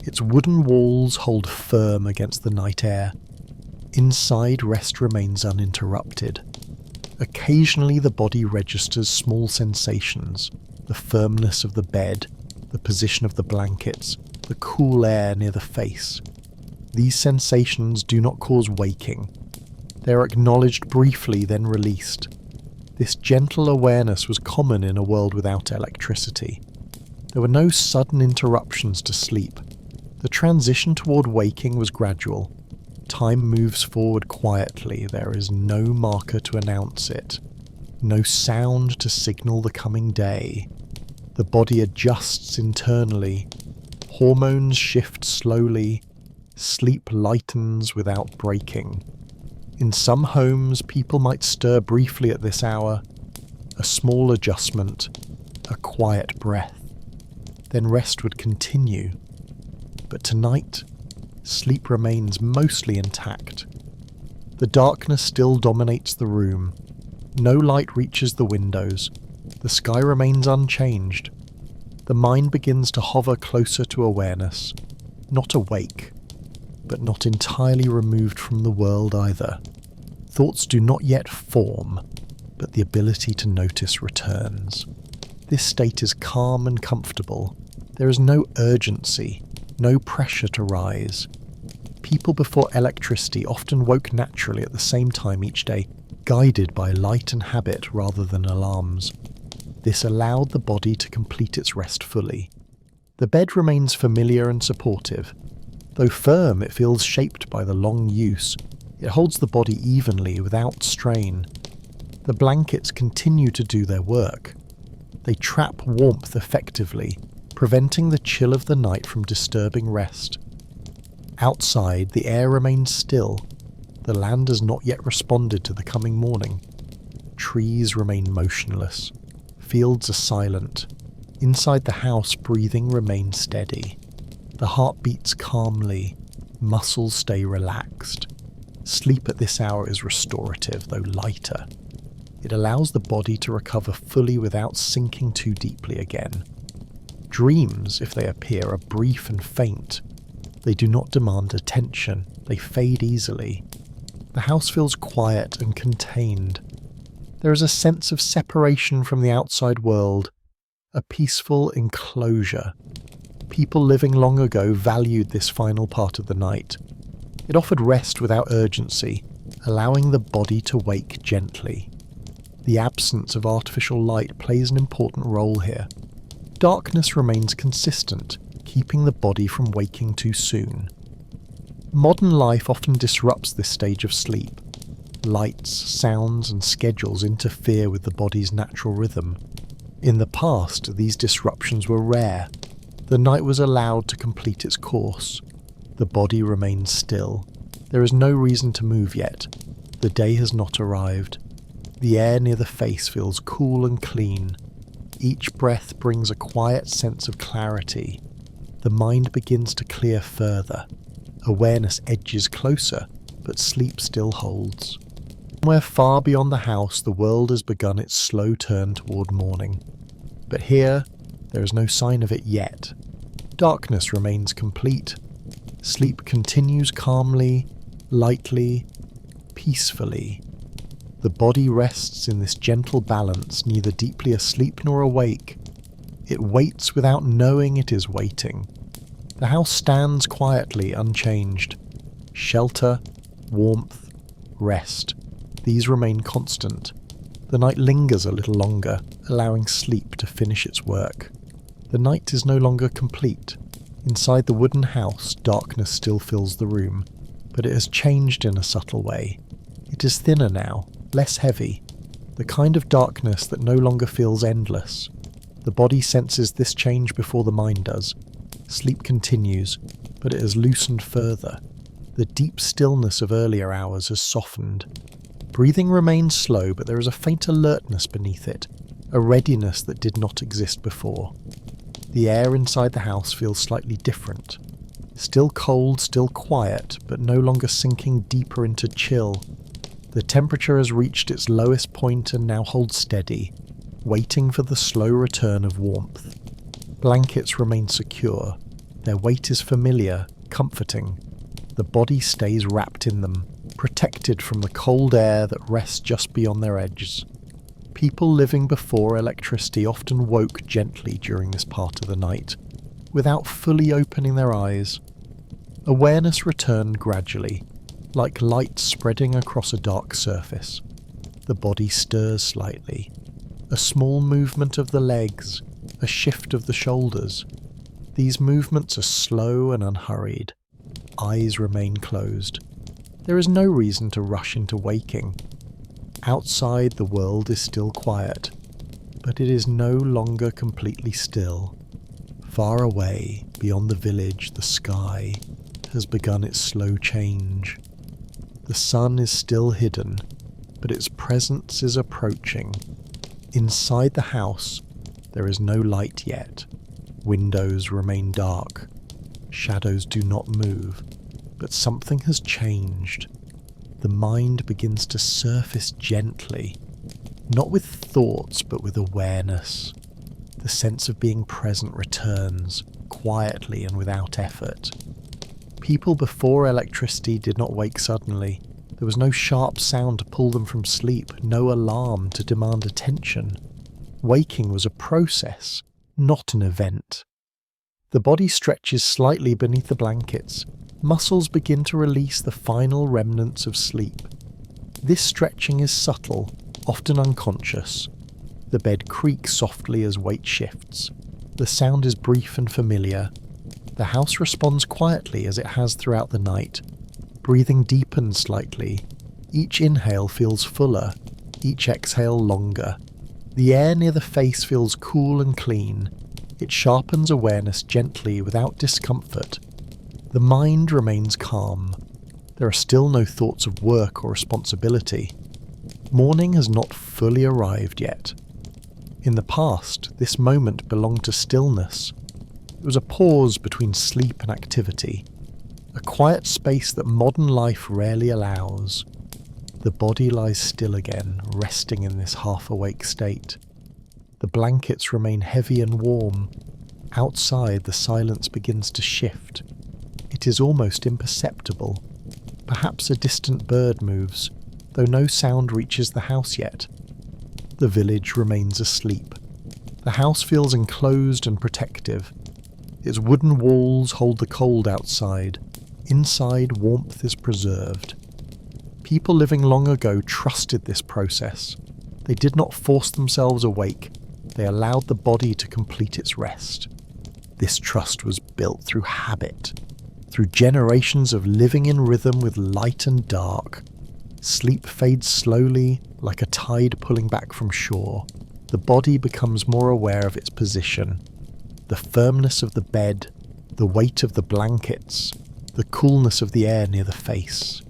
Its wooden walls hold firm against the night air. Inside, rest remains uninterrupted. Occasionally the body registers small sensations, the firmness of the bed, the position of the blankets, the cool air near the face. These sensations do not cause waking. They are acknowledged briefly, then released. This gentle awareness was common in a world without electricity. There were no sudden interruptions to sleep. The transition toward waking was gradual. Time moves forward quietly. There is no marker to announce it. No sound to signal the coming day. The body adjusts internally. Hormones shift slowly, sleep lightens without breaking. In some homes, people might stir briefly at this hour, a small adjustment, a quiet breath. Then rest would continue. But tonight, sleep remains mostly intact. The darkness still dominates the room. No light reaches the windows. The sky remains unchanged. The mind begins to hover closer to awareness, not awake, but not entirely removed from the world either. Thoughts do not yet form, but the ability to notice returns. This state is calm and comfortable. There is no urgency, no pressure to rise. People before electricity often woke naturally at the same time each day, guided by light and habit rather than alarms. This allowed the body to complete its rest fully. The bed remains familiar and supportive. Though firm, it feels shaped by the long use. It holds the body evenly without strain. The blankets continue to do their work. They trap warmth effectively, preventing the chill of the night from disturbing rest. Outside, the air remains still. The land has not yet responded to the coming morning. Trees remain motionless. Fields are silent. Inside the house, breathing remains steady. The heart beats calmly. Muscles stay relaxed. Sleep at this hour is restorative, though lighter. It allows the body to recover fully without sinking too deeply again. Dreams, if they appear, are brief and faint. They do not demand attention. They fade easily. The house feels quiet and contained. There is a sense of separation from the outside world, a peaceful enclosure. People living long ago valued this final part of the night. It offered rest without urgency, allowing the body to wake gently. The absence of artificial light plays an important role here. Darkness remains consistent, keeping the body from waking too soon. Modern life often disrupts this stage of sleep. Lights, sounds, and schedules interfere with the body's natural rhythm. In the past, these disruptions were rare. The night was allowed to complete its course. The body remains still. There is no reason to move yet. The day has not arrived. The air near the face feels cool and clean. Each breath brings a quiet sense of clarity. The mind begins to clear further. Awareness edges closer, but sleep still holds. Somewhere far beyond the house, the world has begun its slow turn toward morning. But here, there is no sign of it yet. Darkness remains complete. Sleep continues calmly, lightly, peacefully. The body rests in this gentle balance, neither deeply asleep nor awake. It waits without knowing it is waiting. The house stands quietly, unchanged. Shelter, warmth, rest. These remain constant. The night lingers a little longer, allowing sleep to finish its work. The night is no longer complete. Inside the wooden house, darkness still fills the room, but it has changed in a subtle way. It is thinner now, less heavy, the kind of darkness that no longer feels endless. The body senses this change before the mind does. Sleep continues, but it has loosened further. The deep stillness of earlier hours has softened. Breathing remains slow, but there is a faint alertness beneath it, a readiness that did not exist before. The air inside the house feels slightly different. Still cold, still quiet, but no longer sinking deeper into chill. The temperature has reached its lowest point and now holds steady, waiting for the slow return of warmth. Blankets remain secure. Their weight is familiar, comforting. The body stays wrapped in them, protected from the cold air that rests just beyond their edges. People living before electricity often woke gently during this part of the night, without fully opening their eyes. Awareness returned gradually, like light spreading across a dark surface. The body stirs slightly. A small movement of the legs, a shift of the shoulders. These movements are slow and unhurried. Eyes remain closed. There is no reason to rush into waking. Outside, the world is still quiet, but it is no longer completely still. Far away, beyond the village, the sky has begun its slow change. The sun is still hidden, but its presence is approaching. Inside the house, there is no light yet. Windows remain dark. Shadows do not move, but something has changed. The mind begins to surface gently, not with thoughts, but with awareness. The sense of being present returns, quietly and without effort. People before electricity did not wake suddenly. There was no sharp sound to pull them from sleep, no alarm to demand attention. Waking was a process, not an event. The body stretches slightly beneath the blankets. Muscles begin to release the final remnants of sleep. This stretching is subtle, often unconscious. The bed creaks softly as weight shifts. The sound is brief and familiar. The house responds quietly as it has throughout the night. Breathing deepens slightly. Each inhale feels fuller, each exhale longer. The air near the face feels cool and clean. It sharpens awareness gently without discomfort. The mind remains calm. There are still no thoughts of work or responsibility. Morning has not fully arrived yet. In the past, this moment belonged to stillness. It was a pause between sleep and activity, a quiet space that modern life rarely allows. The body lies still again, resting in this half-awake state. The blankets remain heavy and warm. Outside, the silence begins to shift. It is almost imperceptible. Perhaps a distant bird moves, though no sound reaches the house yet. The village remains asleep. The house feels enclosed and protective. Its wooden walls hold the cold outside. Inside, warmth is preserved. People living long ago trusted this process. They did not force themselves awake. They allowed the body to complete its rest. This trust was built through habit, through generations of living in rhythm with light and dark. Sleep fades slowly, like a tide pulling back from shore. The body becomes more aware of its position. The firmness of the bed, the weight of the blankets, the coolness of the air near the face.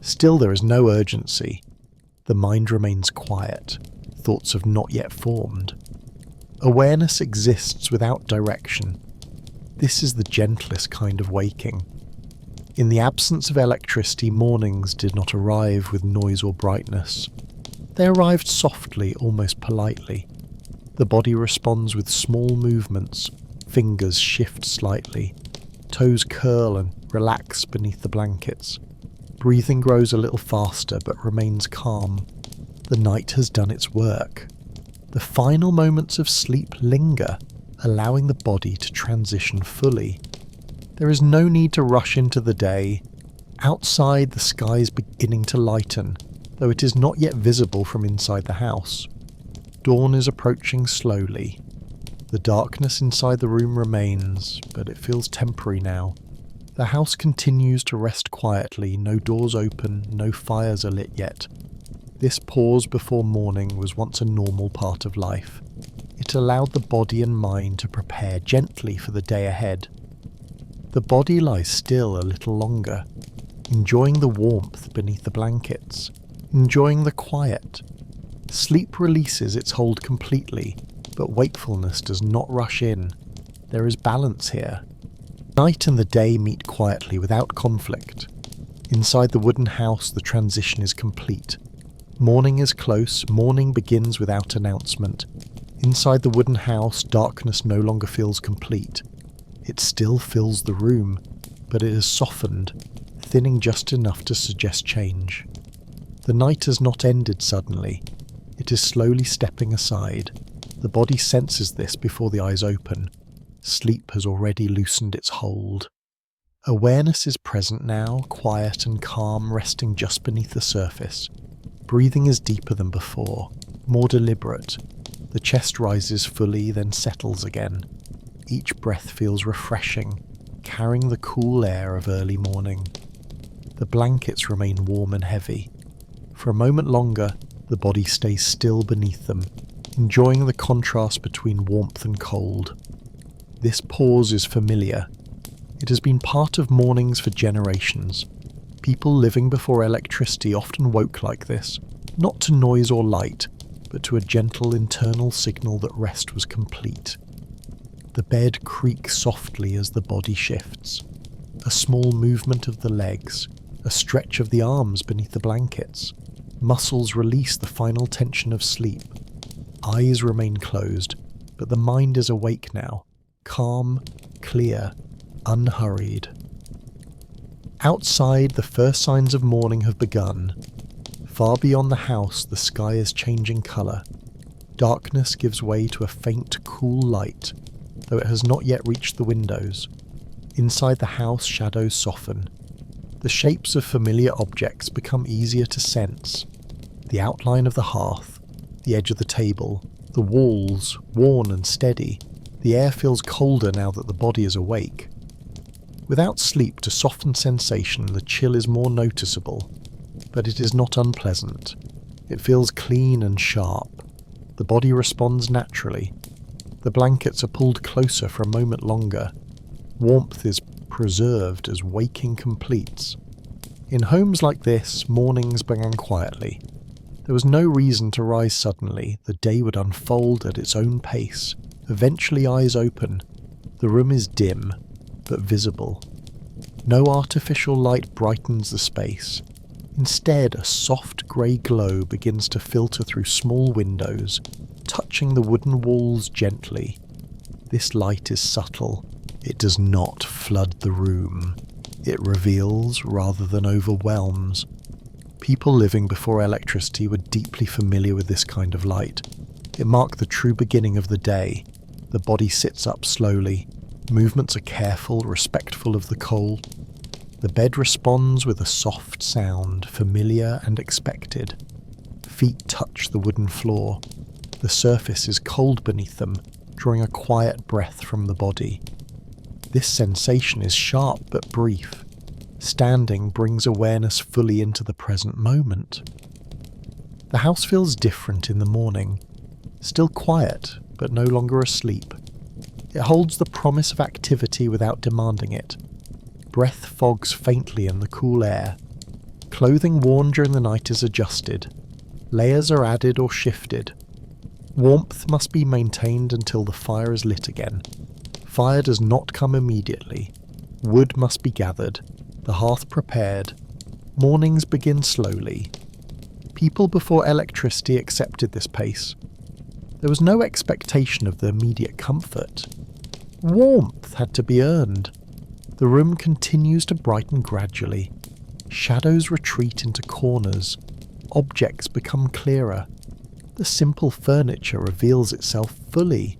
Still, there is no urgency. The mind remains quiet. Thoughts have not yet formed. Awareness exists without direction. This is the gentlest kind of waking. In the absence of electricity, mornings did not arrive with noise or brightness. They arrived softly, almost politely. The body responds with small movements. Fingers shift slightly. Toes curl and relax beneath the blankets. Breathing grows a little faster but remains calm. The night has done its work. The final moments of sleep linger, allowing the body to transition fully. There is no need to rush into the day. Outside, the sky is beginning to lighten, though it is not yet visible from inside the house. Dawn is approaching slowly. The darkness inside the room remains, but it feels temporary now. The house continues to rest quietly, no doors open, no fires are lit yet. This pause before morning was once a normal part of life. It allowed the body and mind to prepare gently for the day ahead. The body lies still a little longer, enjoying the warmth beneath the blankets, enjoying the quiet. Sleep releases its hold completely, but wakefulness does not rush in. There is balance here. Night and the day meet quietly without conflict. Inside the wooden house, the transition is complete. Morning is close, morning begins without announcement. Inside the wooden house, darkness no longer feels complete. It still fills the room, but it has softened, thinning just enough to suggest change. The night has not ended suddenly. It is slowly stepping aside. The body senses this before the eyes open. Sleep has already loosened its hold. Awareness is present now, quiet and calm, resting just beneath the surface. Breathing is deeper than before, more deliberate. The chest rises fully, then settles again. Each breath feels refreshing, carrying the cool air of early morning. The blankets remain warm and heavy. For a moment longer, the body stays still beneath them, enjoying the contrast between warmth and cold. This pause is familiar. It has been part of mornings for generations. People living before electricity often woke like this, not to noise or light, but to a gentle internal signal that rest was complete. The bed creaks softly as the body shifts. A small movement of the legs, a stretch of the arms beneath the blankets. Muscles release the final tension of sleep. Eyes remain closed, but the mind is awake now, calm, clear, unhurried. Outside, the first signs of morning have begun. Far beyond the house, the sky is changing colour. Darkness gives way to a faint, cool light, though it has not yet reached the windows. Inside the house, shadows soften. The shapes of familiar objects become easier to sense. The outline of the hearth, the edge of the table, the walls, worn and steady. The air feels colder now that the body is awake. Without sleep to soften sensation, the chill is more noticeable, but it is not unpleasant. It feels clean and sharp. The body responds naturally. The blankets are pulled closer for a moment longer. Warmth is preserved as waking completes. In homes like this, mornings began quietly. There was no reason to rise suddenly. The day would unfold at its own pace. Eventually, eyes open. The room is dim, but visible. No artificial light brightens the space. Instead, a soft grey glow begins to filter through small windows, touching the wooden walls gently. This light is subtle. It does not flood the room. It reveals rather than overwhelms. People living before electricity were deeply familiar with this kind of light. It marked the true beginning of the day. The body sits up slowly. Movements are careful, respectful of the cold. The bed responds with a soft sound, familiar and expected. Feet touch the wooden floor. The surface is cold beneath them, drawing a quiet breath from the body. This sensation is sharp but brief. Standing brings awareness fully into the present moment. The house feels different in the morning. Still quiet, but no longer asleep. It holds the promise of activity without demanding it. Breath fogs faintly in the cool air. Clothing worn during the night is adjusted. Layers are added or shifted. Warmth must be maintained until the fire is lit again. Fire does not come immediately. Wood must be gathered, the hearth prepared. Mornings begin slowly. People before electricity accepted this pace. There was no expectation of the immediate comfort. Warmth had to be earned. The room continues to brighten gradually. Shadows retreat into corners. Objects become clearer. The simple furniture reveals itself fully.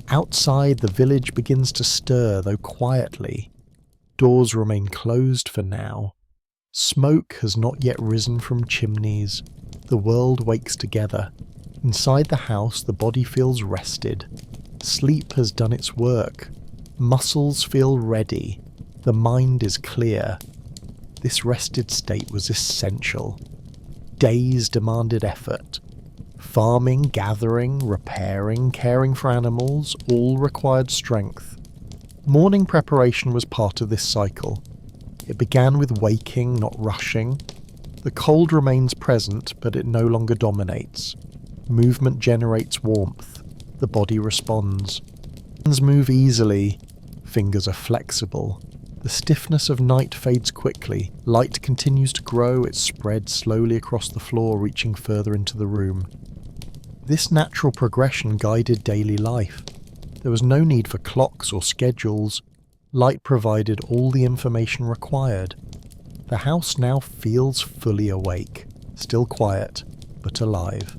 Outside, the village begins to stir, though quietly. Doors remain closed for now. Smoke has not yet risen from chimneys. The world wakes together. Inside the house, the body feels rested. Sleep has done its work. Muscles feel ready. The mind is clear. This rested state was essential. Days demanded effort. Farming, gathering, repairing, caring for animals, all required strength. Morning preparation was part of this cycle. It began with waking, not rushing. The cold remains present, but it no longer dominates. Movement generates warmth. The body responds. Hands move easily. Fingers are flexible. The stiffness of night fades quickly. Light continues to grow. It spreads slowly across the floor, reaching further into the room. This natural progression guided daily life. There was no need for clocks or schedules. Light provided all the information required. The house now feels fully awake, still quiet, but alive.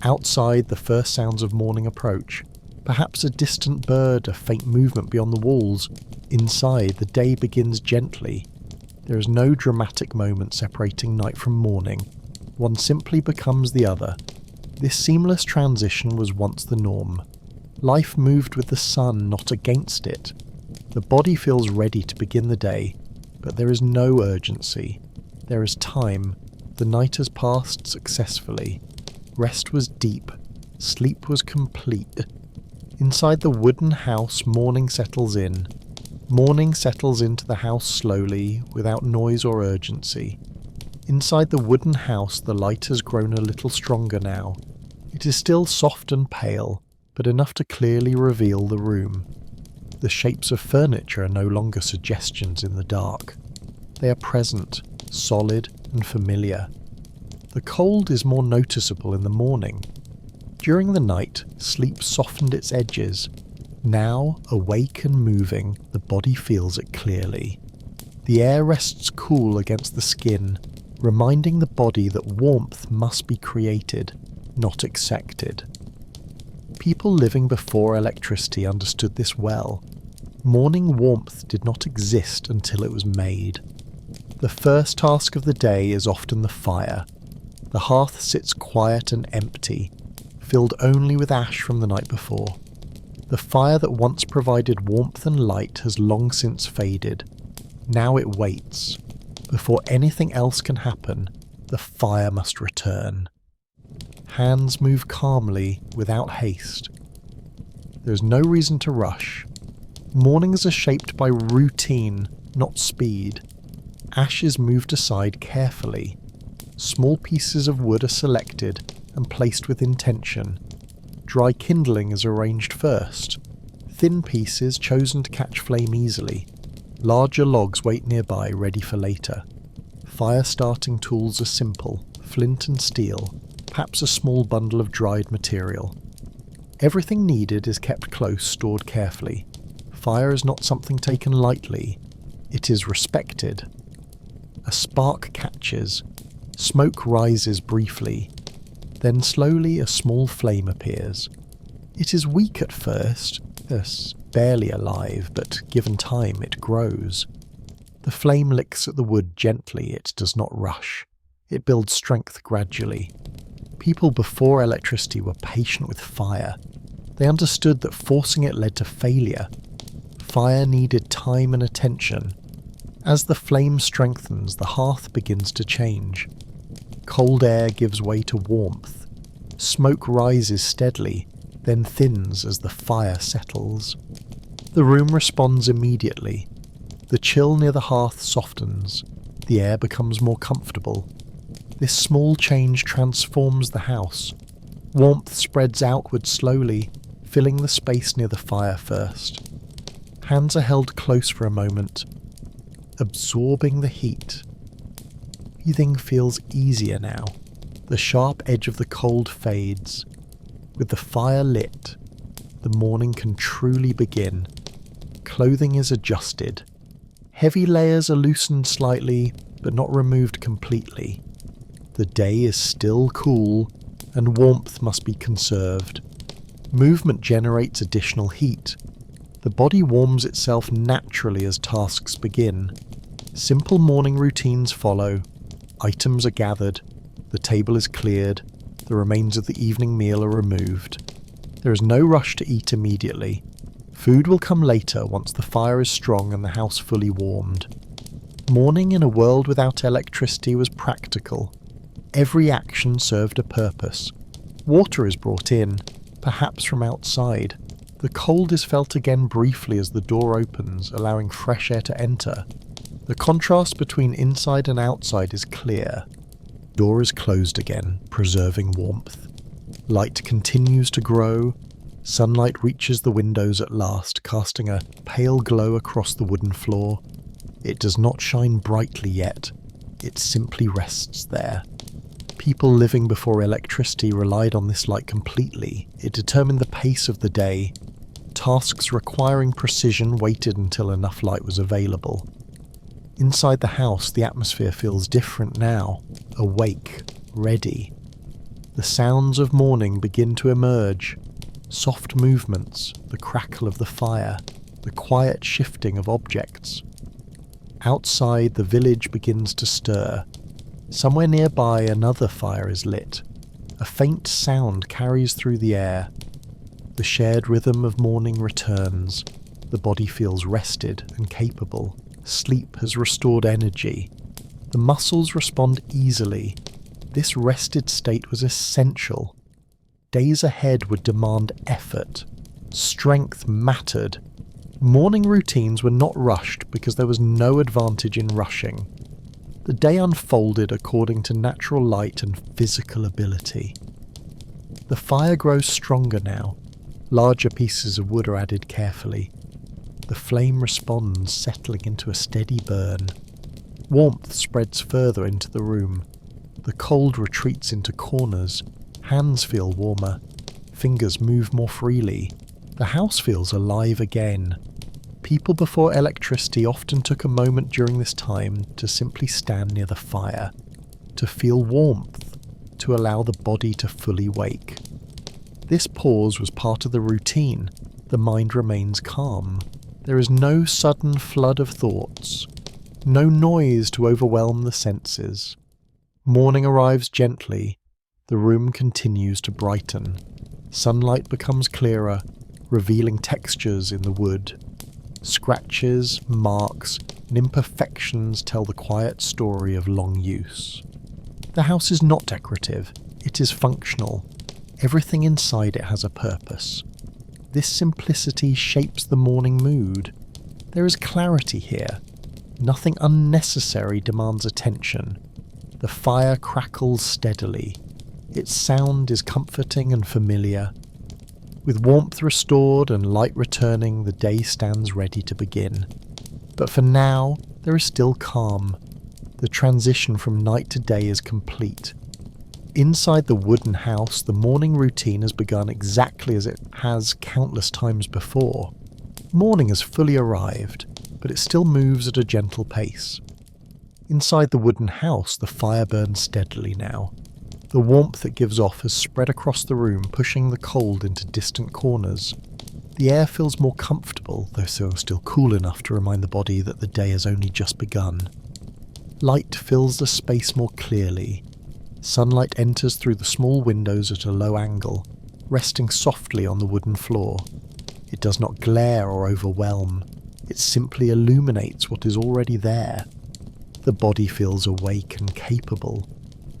Outside, the first sounds of morning approach. Perhaps a distant bird, a faint movement beyond the walls. Inside, the day begins gently. There is no dramatic moment separating night from morning. One simply becomes the other. This seamless transition was once the norm. Life moved with the sun, not against it. The body feels ready to begin the day, but there is no urgency. There is time. The night has passed successfully. Rest was deep. Sleep was complete. Inside the wooden house, morning settles in. Morning settles into the house slowly, without noise or urgency. Inside the wooden house, the light has grown a little stronger now. It is still soft and pale, but enough to clearly reveal the room. The shapes of furniture are no longer suggestions in the dark. They are present, solid and familiar. The cold is more noticeable in the morning. During the night, sleep softened its edges. Now, awake and moving, the body feels it clearly. The air rests cool against the skin, reminding the body that warmth must be created, not accepted. People living before electricity understood this well. Morning warmth did not exist until it was made. The first task of the day is often the fire. The hearth sits quiet and empty, filled only with ash from the night before. The fire that once provided warmth and light has long since faded. Now it waits. Before anything else can happen, the fire must return. Hands move calmly, without haste. There is no reason to rush. Mornings are shaped by routine, not speed. Ash is moved aside carefully. Small pieces of wood are selected and placed with intention. Dry kindling is arranged first. Thin pieces chosen to catch flame easily. Larger logs wait nearby, ready for later. Fire starting tools are simple, flint and steel, perhaps a small bundle of dried material. Everything needed is kept close, stored carefully. Fire is not something taken lightly. It is respected. A spark catches. Smoke rises briefly. Then slowly a small flame appears. It is weak at first, thus barely alive, but given time it grows. The flame licks at the wood gently, it does not rush. It builds strength gradually. People before electricity were patient with fire. They understood that forcing it led to failure. Fire needed time and attention. As the flame strengthens, the hearth begins to change. Cold air gives way to warmth. Smoke rises steadily, then thins as the fire settles. The room responds immediately. The chill near the hearth softens. The air becomes more comfortable. This small change transforms the house. Warmth spreads outward slowly, filling the space near the fire first. Hands are held close for a moment, absorbing the heat. Breathing feels easier now. The sharp edge of the cold fades. With the fire lit, the morning can truly begin. Clothing is adjusted. Heavy layers are loosened slightly, but not removed completely. The day is still cool, and warmth must be conserved. Movement generates additional heat. The body warms itself naturally as tasks begin. Simple morning routines follow. Items are gathered. The table is cleared. The remains of the evening meal are removed. There is no rush to eat immediately. Food will come later once the fire is strong and the house fully warmed. Morning in a world without electricity was practical. Every action served a purpose. Water is brought in, perhaps from outside. The cold is felt again briefly as the door opens, allowing fresh air to enter. The contrast between inside and outside is clear. The door is closed again, preserving warmth. Light continues to grow. Sunlight reaches the windows at last, casting a pale glow across the wooden floor. It does not shine brightly yet. It simply rests there. People living before electricity relied on this light completely. It determined the pace of the day. Tasks requiring precision waited until enough light was available. Inside the house, the atmosphere feels different now. Awake, ready. The sounds of morning begin to emerge. Soft movements, the crackle of the fire, the quiet shifting of objects. Outside, the village begins to stir. Somewhere nearby, another fire is lit. A faint sound carries through the air. The shared rhythm of morning returns. The body feels rested and capable. Sleep has restored energy. The muscles respond easily. This rested state was essential. Days ahead would demand effort. Strength mattered. Morning routines were not rushed because there was no advantage in rushing. The day unfolded according to natural light and physical ability. The fire grows stronger now. Larger pieces of wood are added carefully. The flame responds, settling into a steady burn. Warmth spreads further into the room. The cold retreats into corners. Hands feel warmer. Fingers move more freely. The house feels alive again. People before electricity often took a moment during this time to simply stand near the fire, to feel warmth, to allow the body to fully wake. This pause was part of the routine. The mind remains calm. There is no sudden flood of thoughts, no noise to overwhelm the senses. Morning arrives gently. The room continues to brighten. Sunlight becomes clearer, revealing textures in the wood. Scratches, marks, and imperfections tell the quiet story of long use. The house is not decorative, it is functional. Everything inside it has a purpose. This simplicity shapes the morning mood. There is clarity here. Nothing unnecessary demands attention. The fire crackles steadily. Its sound is comforting and familiar. With warmth restored and light returning, the day stands ready to begin. But for now, there is still calm. The transition from night to day is complete. Inside the wooden house, the morning routine has begun exactly as it has countless times before. Morning has fully arrived, but it still moves at a gentle pace. Inside the wooden house, the fire burns steadily now. The warmth it gives off has spread across the room, pushing the cold into distant corners. The air feels more comfortable, though still cool enough to remind the body that the day has only just begun. Light fills the space more clearly. Sunlight enters through the small windows at a low angle, resting softly on the wooden floor. It does not glare or overwhelm. It simply illuminates what is already there. The body feels awake and capable.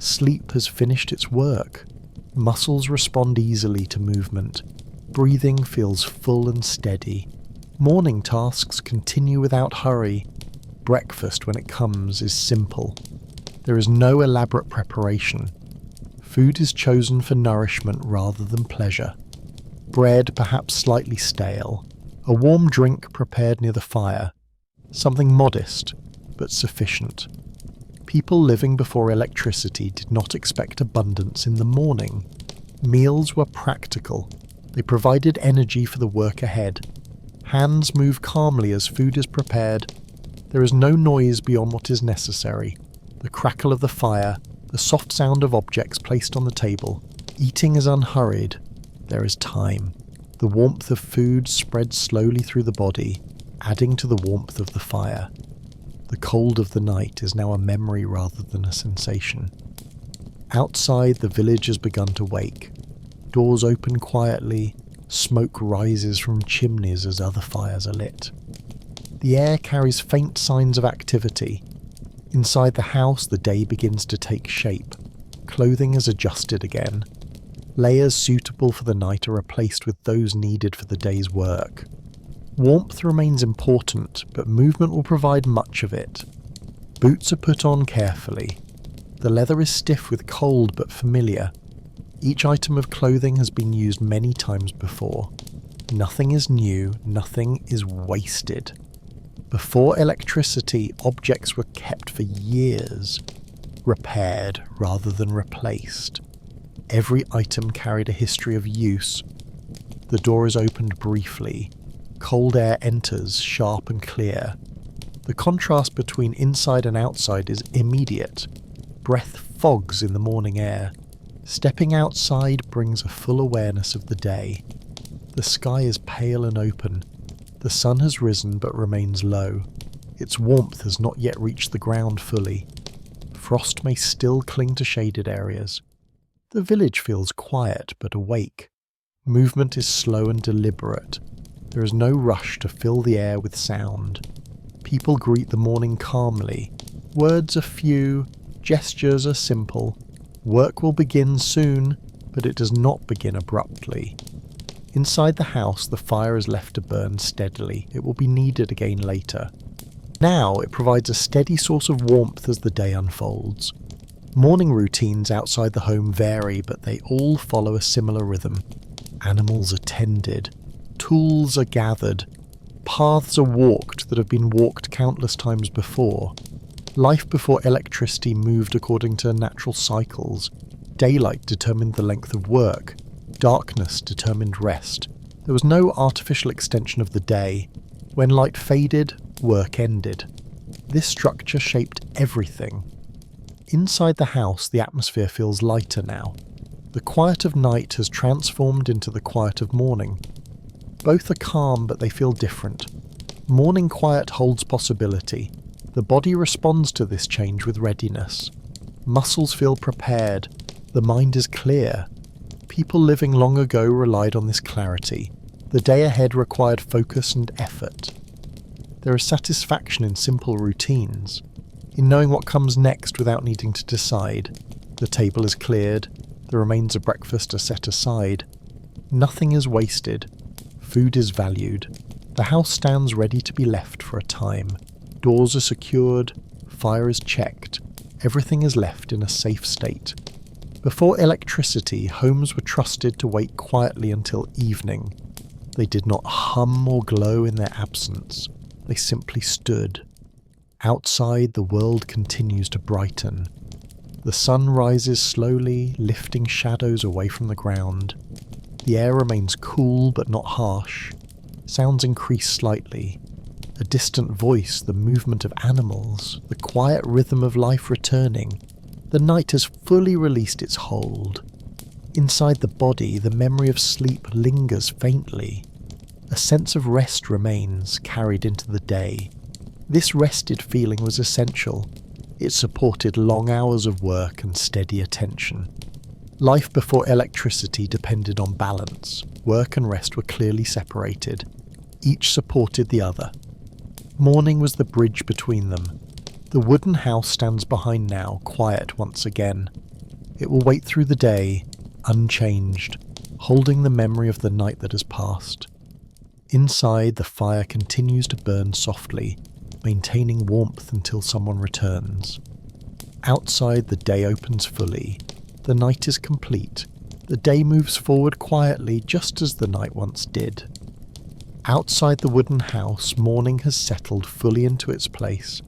Sleep has finished its work. Muscles respond easily to movement. Breathing feels full and steady. Morning tasks continue without hurry. Breakfast, when it comes, is simple. There is no elaborate preparation. Food is chosen for nourishment rather than pleasure. Bread, perhaps slightly stale. A warm drink prepared near the fire. Something modest, but sufficient. People living before electricity did not expect abundance in the morning. Meals were practical. They provided energy for the work ahead. Hands move calmly as food is prepared. There is no noise beyond what is necessary. The crackle of the fire, the soft sound of objects placed on the table. Eating is unhurried. There is time. The warmth of food spreads slowly through the body, adding to the warmth of the fire. The cold of the night is now a memory rather than a sensation. Outside, the village has begun to wake. Doors open quietly. Smoke rises from chimneys as other fires are lit. The air carries faint signs of activity. Inside the house, the day begins to take shape. Clothing is adjusted again. Layers suitable for the night are replaced with those needed for the day's work. Warmth remains important, but movement will provide much of it. Boots are put on carefully. The leather is stiff with cold but familiar. Each item of clothing has been used many times before. Nothing is new, nothing is wasted. Before electricity, objects were kept for years, repaired rather than replaced. Every item carried a history of use. The door is opened briefly. Cold air enters, sharp and clear. The contrast between inside and outside is immediate. Breath fogs in the morning air. Stepping outside brings a full awareness of the day. The sky is pale and open. The sun has risen but remains low. Its warmth has not yet reached the ground fully. Frost may still cling to shaded areas. The village feels quiet but awake. Movement is slow and deliberate. There is no rush to fill the air with sound. People greet the morning calmly. Words are few, gestures are simple. Work will begin soon, but it does not begin abruptly. Inside the house, the fire is left to burn steadily. It will be needed again later. Now it provides a steady source of warmth as the day unfolds. Morning routines outside the home vary, but they all follow a similar rhythm. Animals are tended, tools are gathered, paths are walked that have been walked countless times before. Life before electricity moved according to natural cycles. Daylight determined the length of work. Darkness determined rest. There was no artificial extension of the day. When light faded, work ended. This structure shaped everything. Inside the house, the atmosphere feels lighter now. The quiet of night has transformed into the quiet of morning. Both are calm, but they feel different. Morning quiet holds possibility. The body responds to this change with readiness. Muscles feel prepared. The mind is clear. People living long ago relied on this clarity. The day ahead required focus and effort. There is satisfaction in simple routines, in knowing what comes next without needing to decide. The table is cleared, the remains of breakfast are set aside. Nothing is wasted. Food is valued. The house stands ready to be left for a time. Doors are secured, fire is checked. Everything is left in a safe state. Before electricity, homes were trusted to wait quietly until evening. They did not hum or glow in their absence. They simply stood. Outside, the world continues to brighten. The sun rises slowly, lifting shadows away from the ground. The air remains cool but not harsh. Sounds increase slightly. A distant voice, the movement of animals, the quiet rhythm of life returning. The night has fully released its hold. Inside the body, the memory of sleep lingers faintly. A sense of rest remains, carried into the day. This rested feeling was essential. It supported long hours of work and steady attention. Life before electricity depended on balance. Work and rest were clearly separated. Each supported the other. Morning was the bridge between them. The wooden house stands behind now, quiet once again. It will wait through the day, unchanged, holding the memory of the night that has passed. Inside, the fire continues to burn softly, maintaining warmth until someone returns. Outside, the day opens fully. The night is complete. The day moves forward quietly, just as the night once did. Outside the wooden house, morning has settled fully into its place.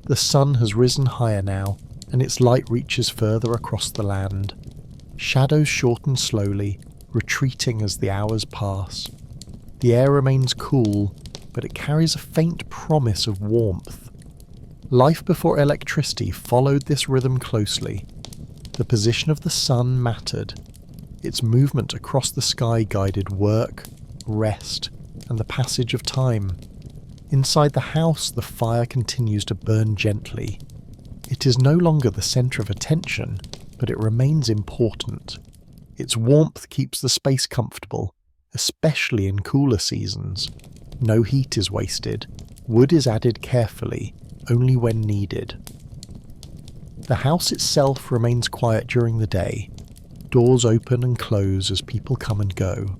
The sun has risen higher now, and its light reaches further across the land. Shadows shorten slowly, retreating as the hours pass. The air remains cool, but it carries a faint promise of warmth. Life before electricity followed this rhythm closely. The position of the sun mattered. Its movement across the sky guided work, rest, and the passage of time. Inside the house, the fire continues to burn gently. It is no longer the centre of attention, but it remains important. Its warmth keeps the space comfortable, especially in cooler seasons. No heat is wasted. Wood is added carefully, only when needed. The house itself remains quiet during the day. Doors open and close as people come and go.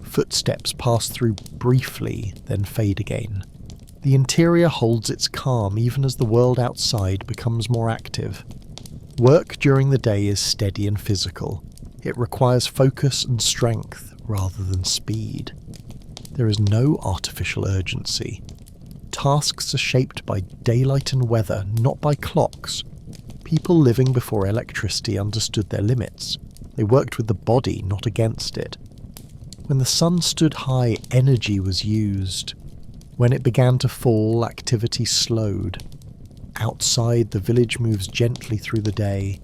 Footsteps pass through briefly, then fade again. The interior holds its calm even as the world outside becomes more active. Work during the day is steady and physical. It requires focus and strength rather than speed. There is no artificial urgency. Tasks are shaped by daylight and weather, not by clocks. People living before electricity understood their limits. They worked with the body, not against it. When the sun stood high, energy was used. When it began to fall, activity slowed. Outside, the village moves gently through the day.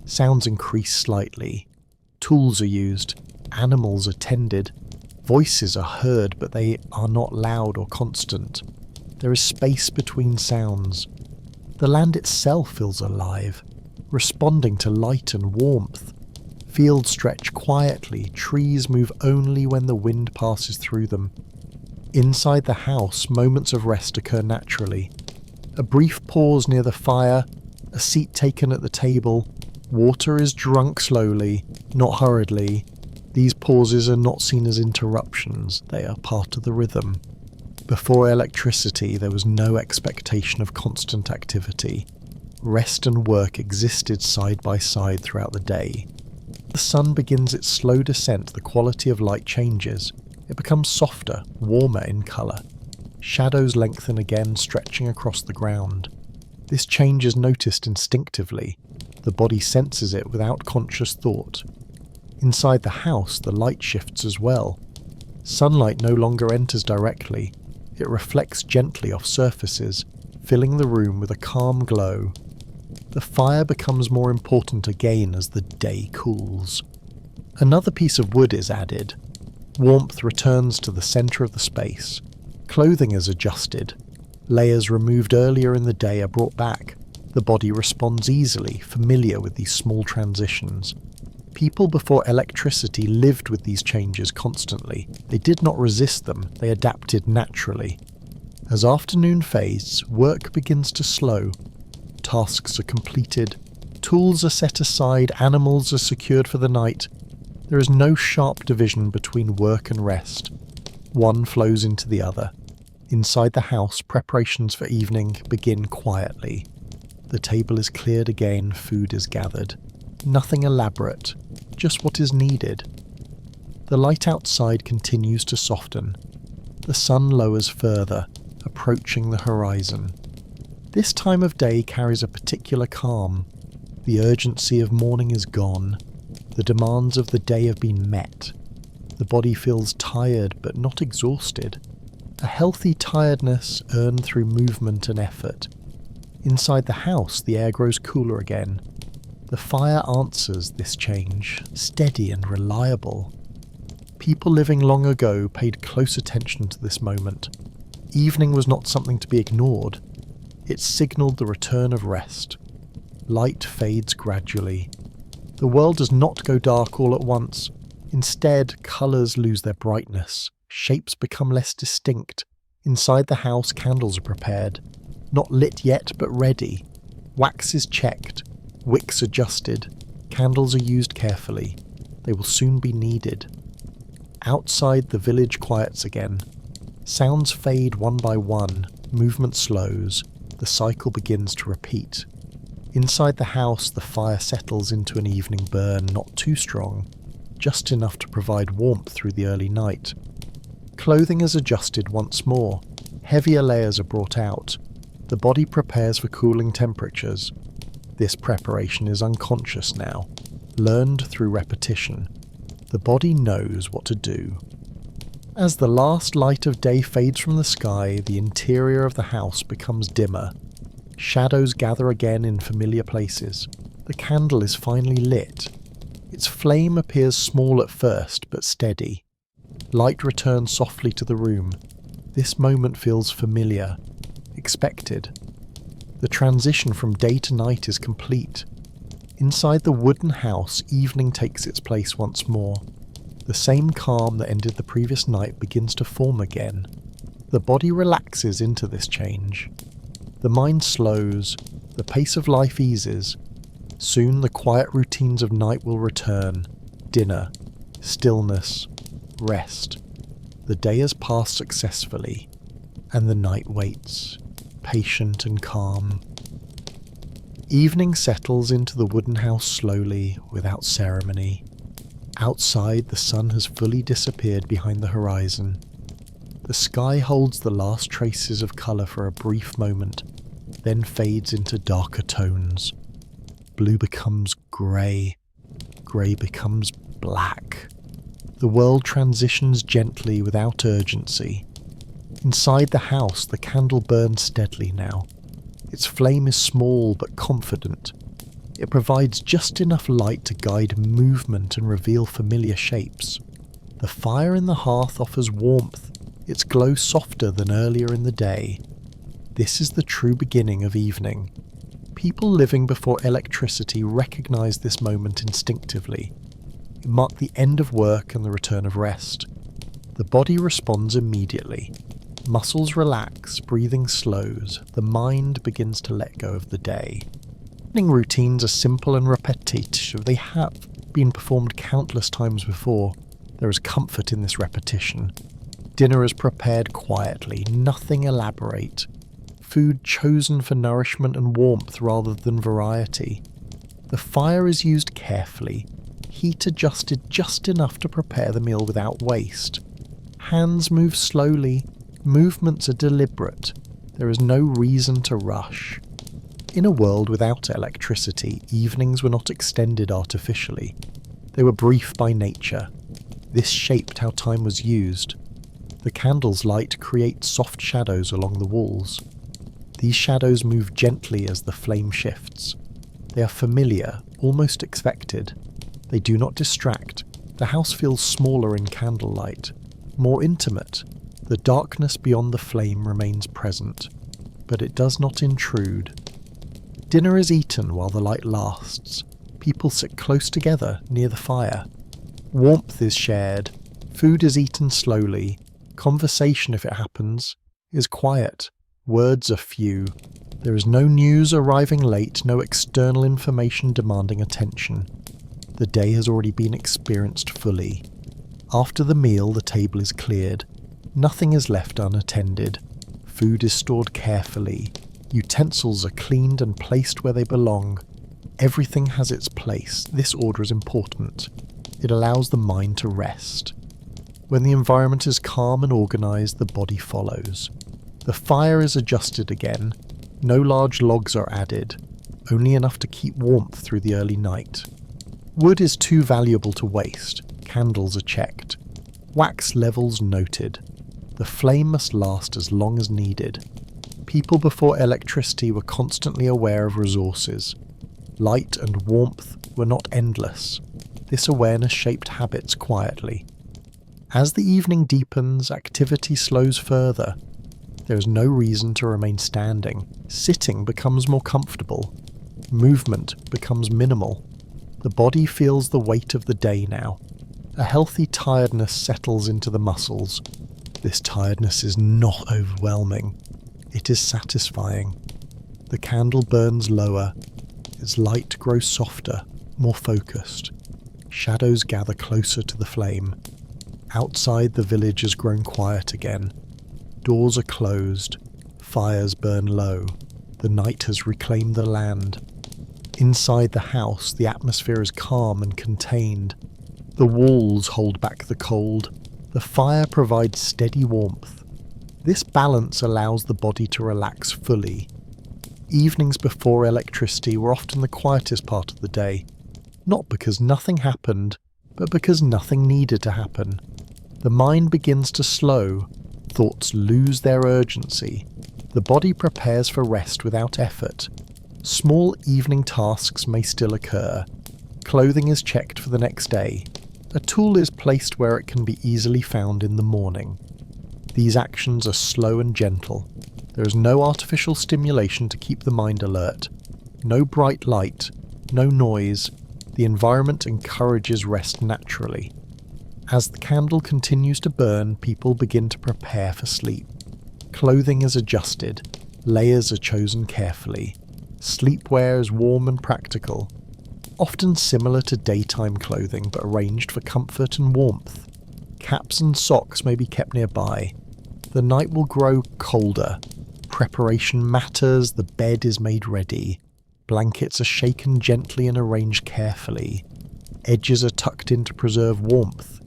Sounds increase slightly. Tools are used. Animals are tended. Voices are heard, but they are not loud or constant. There is space between sounds. The land itself feels alive, responding to light and warmth. Fields stretch quietly. Trees move only when the wind passes through them. Inside the house, moments of rest occur naturally. A brief pause near the fire, a seat taken at the table, water is drunk slowly, not hurriedly. These pauses are not seen as interruptions, they are part of the rhythm. Before electricity, there was no expectation of constant activity. Rest and work existed side by side throughout the day. The sun begins its slow descent, the quality of light changes. It becomes softer, warmer in colour. Shadows lengthen again, stretching across the ground. This change is noticed instinctively. The body senses it without conscious thought. Inside the house, the light shifts as well. Sunlight no longer enters directly. It reflects gently off surfaces, filling the room with a calm glow. The fire becomes more important again as the day cools. Another piece of wood is added. Warmth returns to the centre of the space. Clothing is adjusted. Layers removed earlier in the day are brought back. The body responds easily, familiar with these small transitions. People before electricity lived with these changes constantly. They did not resist them, they adapted naturally. As afternoon fades, work begins to slow. Tasks are completed, tools are set aside, animals are secured for the night. There is no sharp division between work and rest. One flows into the other. Inside the house, preparations for evening begin quietly. The table is cleared again, food is gathered. Nothing elaborate, just what is needed. The light outside continues to soften. The sun lowers further, approaching the horizon. This time of day carries a particular calm. The urgency of morning is gone. The demands of the day have been met. The body feels tired but not exhausted. A healthy tiredness earned through movement and effort. Inside the house, the air grows cooler again. The fire answers this change, steady and reliable. People living long ago paid close attention to this moment. Evening was not something to be ignored. It signalled the return of rest. Light fades gradually. The world does not go dark all at once. Instead, colours lose their brightness. Shapes become less distinct. Inside the house, candles are prepared. Not lit yet, but ready. Wax is checked. Wicks adjusted. Candles are used carefully. They will soon be needed. Outside, the village quiets again. Sounds fade one by one. Movement slows. The cycle begins to repeat. Inside the house, the fire settles into an evening burn, not too strong, just enough to provide warmth through the early night. Clothing is adjusted once more. Heavier layers are brought out. The body prepares for cooling temperatures. This preparation is unconscious now, learned through repetition. The body knows what to do. As the last light of day fades from the sky, the interior of the house becomes dimmer. Shadows gather again in familiar places. The candle is finally lit. Its flame appears small at first, but steady. Light returns softly to the room. This moment feels familiar, expected. The transition from day to night is complete. Inside the wooden house, evening takes its place once more. The same calm that ended the previous night begins to form again. The body relaxes into this change. The mind slows, the pace of life eases. Soon the quiet routines of night will return. Dinner, stillness, rest. The day has passed successfully, and the night waits, patient and calm. Evening settles into the wooden house slowly, without ceremony. Outside, the sun has fully disappeared behind the horizon. The sky holds the last traces of colour for a brief moment, then fades into darker tones. Blue becomes grey. Grey becomes black. The world transitions gently without urgency. Inside the house, the candle burns steadily now. Its flame is small but confident. It provides just enough light to guide movement and reveal familiar shapes. The fire in the hearth offers warmth, its glow softer than earlier in the day. This is the true beginning of evening. People living before electricity recognize this moment instinctively. It marked the end of work and the return of rest. The body responds immediately. Muscles relax, breathing slows, the mind begins to let go of the day. Evening routines are simple and repetitive. They have been performed countless times before, there is comfort in this repetition. Dinner is prepared quietly, nothing elaborate. Food chosen for nourishment and warmth rather than variety. The fire is used carefully, heat adjusted just enough to prepare the meal without waste. Hands move slowly, movements are deliberate. There is no reason to rush. In a world without electricity, evenings were not extended artificially. They were brief by nature. This shaped how time was used. The candle's light creates soft shadows along the walls. These shadows move gently as the flame shifts. They are familiar, almost expected. They do not distract. The house feels smaller in candlelight, more intimate. The darkness beyond the flame remains present, but it does not intrude. Dinner is eaten while the light lasts. People sit close together near the fire. Warmth is shared. Food is eaten slowly. Conversation, if it happens, is quiet. Words are few. There is no news arriving late, no external information demanding attention. The day has already been experienced fully. After the meal, the table is cleared. Nothing is left unattended. Food is stored carefully. Utensils are cleaned and placed where they belong. Everything has its place. This order is important. It allows the mind to rest. When the environment is calm and organised, the body follows. The fire is adjusted again. No large logs are added, only enough to keep warmth through the early night. Wood is too valuable to waste. Candles are checked. Wax levels noted. The flame must last as long as needed. People before electricity were constantly aware of resources. Light and warmth were not endless. This awareness shaped habits quietly. As the evening deepens, activity slows further. There is no reason to remain standing. Sitting becomes more comfortable. Movement becomes minimal. The body feels the weight of the day now. A healthy tiredness settles into the muscles. This tiredness is not overwhelming. It is satisfying. The candle burns lower. Its light grows softer, more focused. Shadows gather closer to the flame. Outside, the village has grown quiet again. Doors are closed. Fires burn low. The night has reclaimed the land. Inside the house, the atmosphere is calm and contained. The walls hold back the cold. The fire provides steady warmth. This balance allows the body to relax fully. Evenings before electricity were often the quietest part of the day, not because nothing happened, but because nothing needed to happen. The mind begins to slow, thoughts lose their urgency. The body prepares for rest without effort. Small evening tasks may still occur. Clothing is checked for the next day. A tool is placed where it can be easily found in the morning. These actions are slow and gentle. There is no artificial stimulation to keep the mind alert. No bright light, no noise. The environment encourages rest naturally. As the candle continues to burn, people begin to prepare for sleep. Clothing is adjusted. Layers are chosen carefully. Sleepwear is warm and practical, often similar to daytime clothing but arranged for comfort and warmth. Caps and socks may be kept nearby. The night will grow colder. Preparation matters, the bed is made ready. Blankets are shaken gently and arranged carefully. Edges are tucked in to preserve warmth.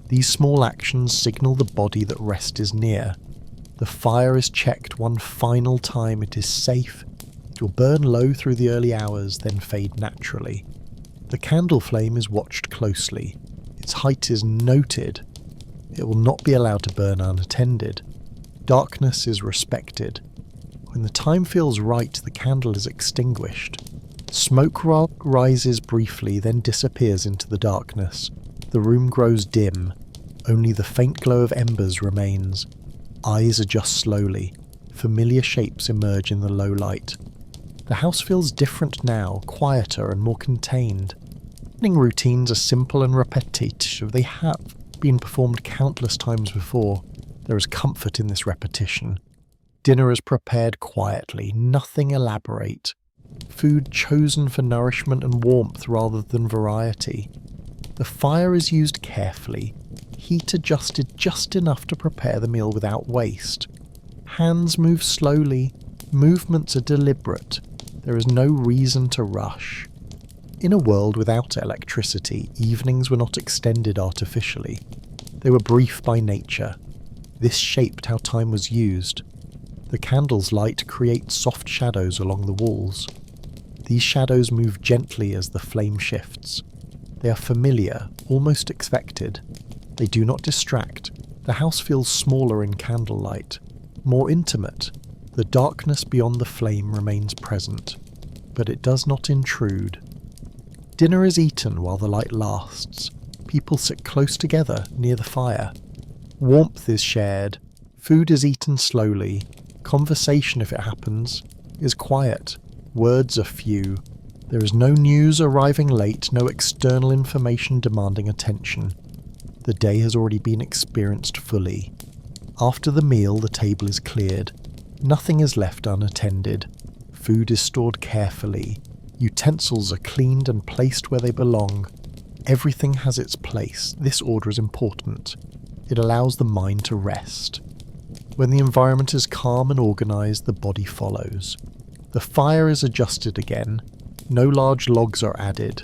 These small actions signal the body that rest is near. The fire is checked one final time. It is safe. It will burn low through the early hours, then fade naturally. The candle flame is watched closely. Its height is noted. It will not be allowed to burn unattended. Darkness is respected. When the time feels right, the candle is extinguished. Smoke rises briefly, then disappears into the darkness. The room grows dim. Only the faint glow of embers remains. Eyes adjust slowly. Familiar shapes emerge in the low light. The house feels different now, quieter and more contained. Evening routines are simple and repetitive. They have been performed countless times before. There is comfort in this repetition. Dinner is prepared quietly, nothing elaborate. Food chosen for nourishment and warmth rather than variety. The fire is used carefully, heat adjusted just enough to prepare the meal without waste. Hands move slowly, movements are deliberate, there is no reason to rush. In a world without electricity, evenings were not extended artificially. They were brief by nature. This shaped how time was used. The candle's light creates soft shadows along the walls. These shadows move gently as the flame shifts. They are familiar, almost expected. They do not distract. The house feels smaller in candlelight, more intimate. The darkness beyond the flame remains present, but it does not intrude. Dinner is eaten while the light lasts. People sit close together near the fire. Warmth is shared. Food is eaten slowly. Conversation, if it happens, is quiet. Words are few. There is no news arriving late, no external information demanding attention. The day has already been experienced fully. After the meal, the table is cleared. Nothing is left unattended. Food is stored carefully. Utensils are cleaned and placed where they belong. Everything has its place. This order is important. It allows the mind to rest. When the environment is calm and organised, the body follows. The fire is adjusted again. No large logs are added,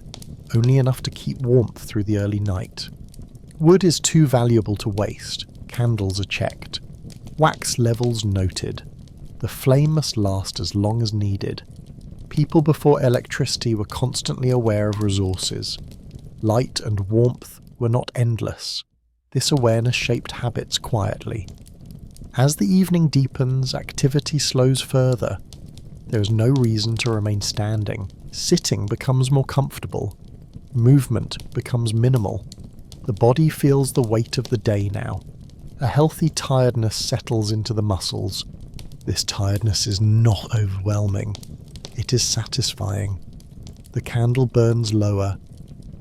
only enough to keep warmth through the early night. Wood is too valuable to waste. Candles are checked. Wax levels noted. The flame must last as long as needed. People before electricity were constantly aware of resources. Light and warmth were not endless. This awareness shaped habits quietly. As the evening deepens, activity slows further. There is no reason to remain standing. Sitting becomes more comfortable. Movement becomes minimal. The body feels the weight of the day now. A healthy tiredness settles into the muscles. This tiredness is not overwhelming. It is satisfying. The candle burns lower.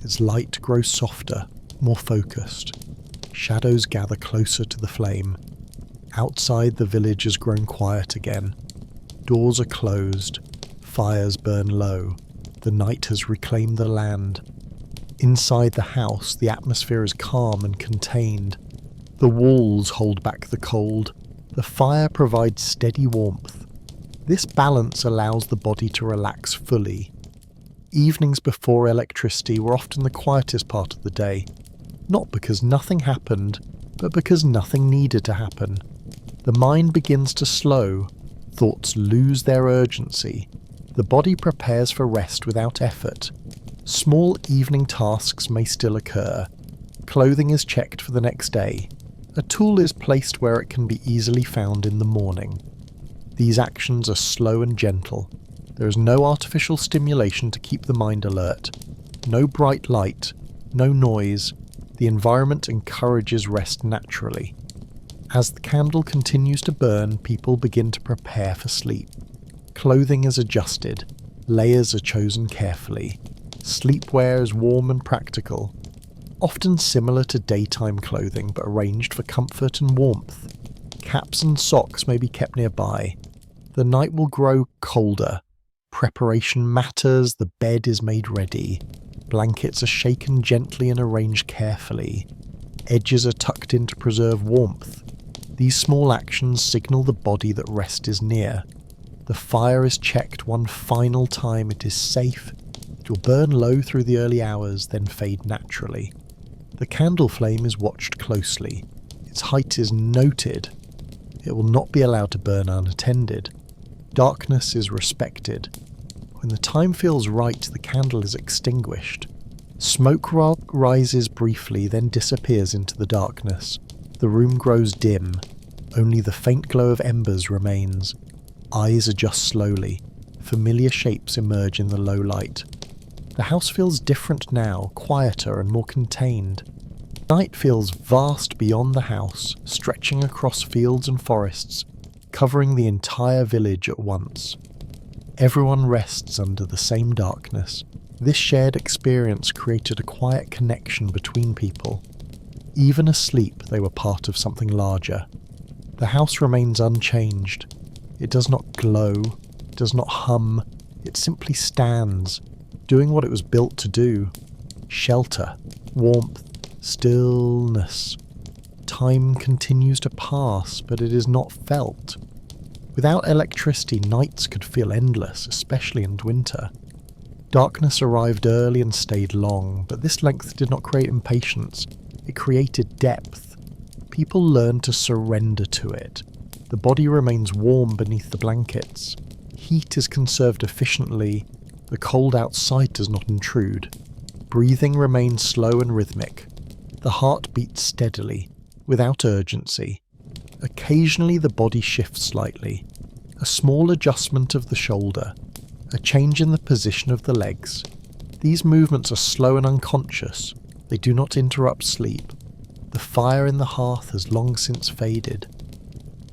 Its light grows softer, more focused. Shadows gather closer to the flame. Outside, the village has grown quiet again. Doors are closed. Fires burn low. The night has reclaimed the land. Inside the house, the atmosphere is calm and contained. The walls hold back the cold. The fire provides steady warmth. This balance allows the body to relax fully. Evenings before electricity were often the quietest part of the day, not because nothing happened, but because nothing needed to happen. The mind begins to slow, thoughts lose their urgency, the body prepares for rest without effort. Small evening tasks may still occur. Clothing is checked for the next day. A tool is placed where it can be easily found in the morning. These actions are slow and gentle. There is no artificial stimulation to keep the mind alert. No bright light, no noise. The environment encourages rest naturally. As the candle continues to burn, people begin to prepare for sleep. Clothing is adjusted. Layers are chosen carefully. Sleepwear is warm and practical, often similar to daytime clothing but arranged for comfort and warmth. Caps and socks may be kept nearby. The night will grow colder. Preparation matters, the bed is made ready. Blankets are shaken gently and arranged carefully. Edges are tucked in to preserve warmth. These small actions signal the body that rest is near. The fire is checked one final time. It is safe. It will burn low through the early hours, then fade naturally. The candle flame is watched closely. Its height is noted. It will not be allowed to burn unattended. Darkness is respected. When the time feels right, the candle is extinguished. Smoke rises briefly, then disappears into the darkness. The room grows dim. Only the faint glow of embers remains. Eyes adjust slowly. Familiar shapes emerge in the low light. The house feels different now, quieter and more contained. Night feels vast beyond the house, stretching across fields and forests, covering the entire village at once. Everyone rests under the same darkness. This shared experience created a quiet connection between people. Even asleep, they were part of something larger. The house remains unchanged. It does not glow, it does not hum, it simply stands, doing what it was built to do: shelter. Warmth, stillness. Time continues to pass, but it is not felt. Without electricity, nights could feel endless, especially in winter. Darkness arrived early and stayed long, but this length did not create impatience. It created depth. People learned to surrender to it. The body remains warm beneath the blankets. Heat is conserved efficiently. The cold outside does not intrude. Breathing remains slow and rhythmic. The heart beats steadily, without urgency. Occasionally the body shifts slightly. A small adjustment of the shoulder. A change in the position of the legs. These movements are slow and unconscious. They do not interrupt sleep. The fire in the hearth has long since faded.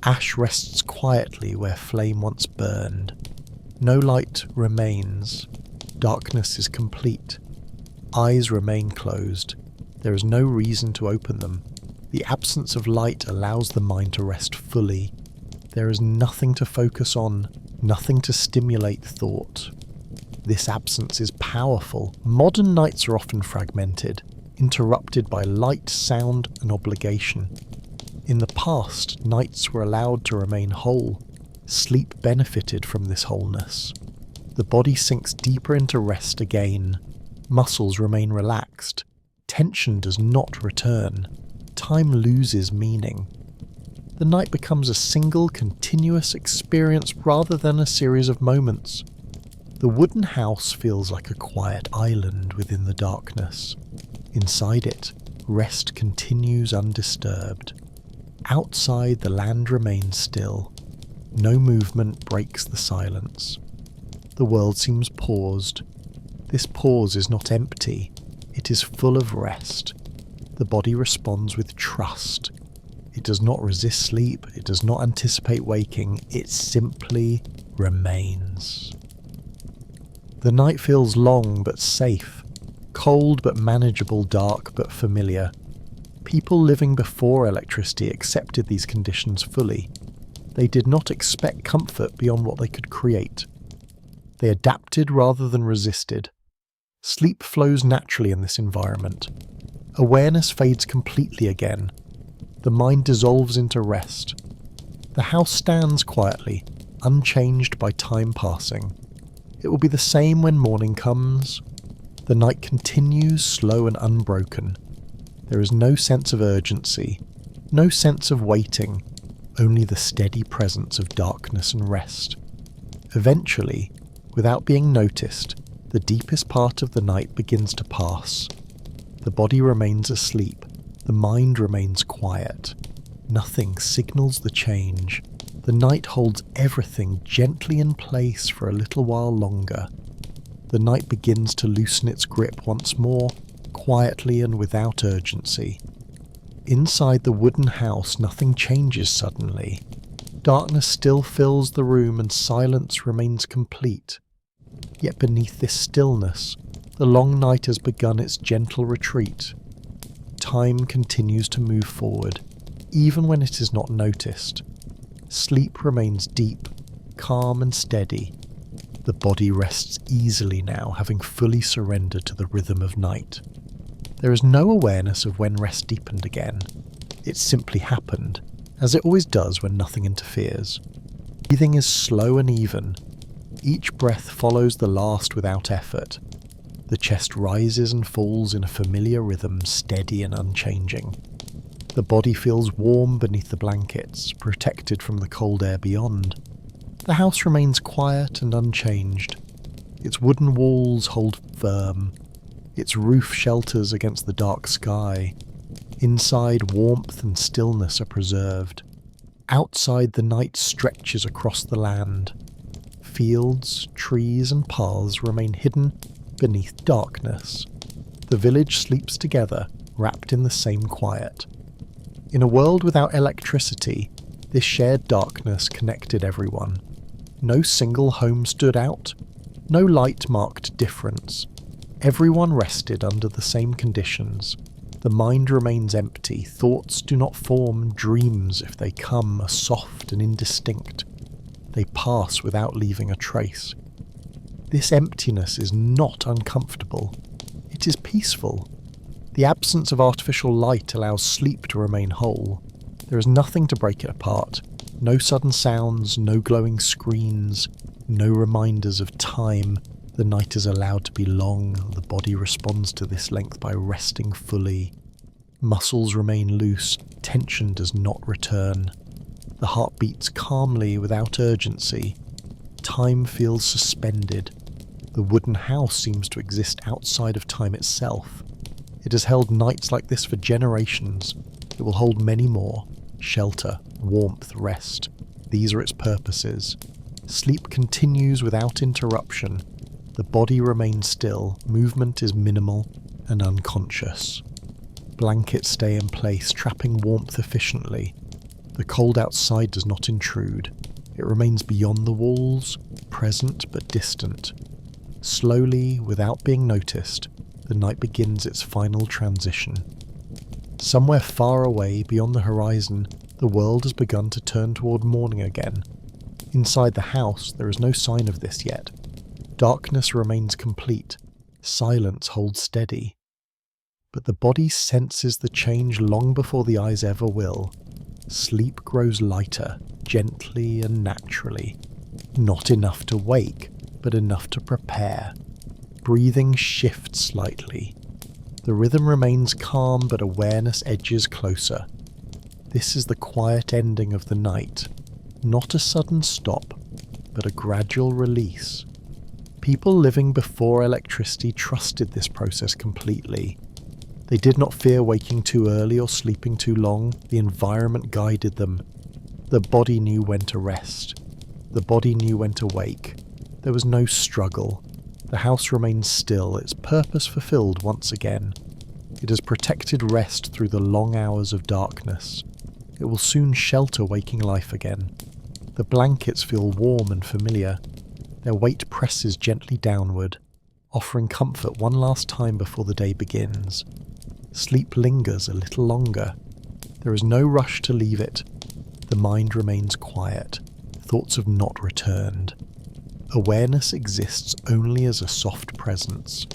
Ash rests quietly where flame once burned. No light remains. Darkness is complete. Eyes remain closed. There is no reason to open them. The absence of light allows the mind to rest fully. There is nothing to focus on, nothing to stimulate thought. This absence is powerful. Modern nights are often fragmented, interrupted by light, sound, and obligation. In the past, nights were allowed to remain whole. Sleep benefited from this wholeness. The body sinks deeper into rest again. Muscles remain relaxed. Tension does not return. Time loses meaning. The night becomes a single, continuous experience rather than a series of moments. The wooden house feels like a quiet island within the darkness. Inside it, rest continues undisturbed. Outside, the land remains still. No movement breaks the silence. The world seems paused. This pause is not empty. It is full of rest. The body responds with trust. It does not resist sleep. It does not anticipate waking. It simply remains. The night feels long but safe. Cold but manageable, dark but familiar. People living before electricity accepted these conditions fully. They did not expect comfort beyond what they could create. They adapted rather than resisted. Sleep flows naturally in this environment. Awareness fades completely again. The mind dissolves into rest. The house stands quietly, unchanged by time passing. It will be the same when morning comes. The night continues, slow and unbroken. There is no sense of urgency, no sense of waiting, only the steady presence of darkness and rest. Eventually, without being noticed, the deepest part of the night begins to pass. The body remains asleep, the mind remains quiet. Nothing signals the change. The night holds everything gently in place for a little while longer. The night begins to loosen its grip once more, quietly and without urgency. Inside the wooden house, nothing changes suddenly. Darkness still fills the room and silence remains complete. Yet beneath this stillness, the long night has begun its gentle retreat. Time continues to move forward, even when it is not noticed. Sleep remains deep, calm and steady. The body rests easily now, having fully surrendered to the rhythm of night. There is no awareness of when rest deepened again. It simply happened, as it always does when nothing interferes. Breathing is slow and even. Each breath follows the last without effort. The chest rises and falls in a familiar rhythm, steady and unchanging. The body feels warm beneath the blankets, protected from the cold air beyond. The house remains quiet and unchanged. Its wooden walls hold firm. Its roof shelters against the dark sky. Inside, warmth and stillness are preserved. Outside, the night stretches across the land. Fields, trees and paths remain hidden beneath darkness. The village sleeps together, wrapped in the same quiet. In a world without electricity, this shared darkness connected everyone. No single home stood out. No light marked difference. Everyone rested under the same conditions. The mind remains empty. Thoughts do not form. Dreams, if they come, are soft and indistinct. They pass without leaving a trace. This emptiness is not uncomfortable. It is peaceful. The absence of artificial light allows sleep to remain whole. There is nothing to break it apart. No sudden sounds, no glowing screens, no reminders of time. The night is allowed to be long. The body responds to this length by resting fully. Muscles remain loose. Tension does not return. The heart beats calmly without urgency. Time feels suspended. The wooden house seems to exist outside of time itself. It has held nights like this for generations. It will hold many more. Shelter, warmth, rest. These are its purposes. Sleep continues without interruption. The body remains still. Movement is minimal and unconscious. Blankets stay in place, trapping warmth efficiently. The cold outside does not intrude. It remains beyond the walls, present but distant. Slowly, without being noticed, the night begins its final transition. Somewhere far away, beyond the horizon, the world has begun to turn toward morning again. Inside the house, there is no sign of this yet. Darkness remains complete. Silence holds steady. But the body senses the change long before the eyes ever will. Sleep grows lighter, gently and naturally. Not enough to wake, but enough to prepare. Breathing shifts slightly. The rhythm remains calm, but awareness edges closer. This is the quiet ending of the night. Not a sudden stop, but a gradual release. People living before electricity trusted this process completely. They did not fear waking too early or sleeping too long. The environment guided them. The body knew when to rest. The body knew when to wake. There was no struggle. The house remained still, its purpose fulfilled once again. It has protected rest through the long hours of darkness. It will soon shelter waking life again. The blankets feel warm and familiar. Their weight presses gently downward, offering comfort one last time before the day begins. Sleep lingers a little longer. There is no rush to leave it. The mind remains quiet. Thoughts have not returned. Awareness exists only as a soft presence.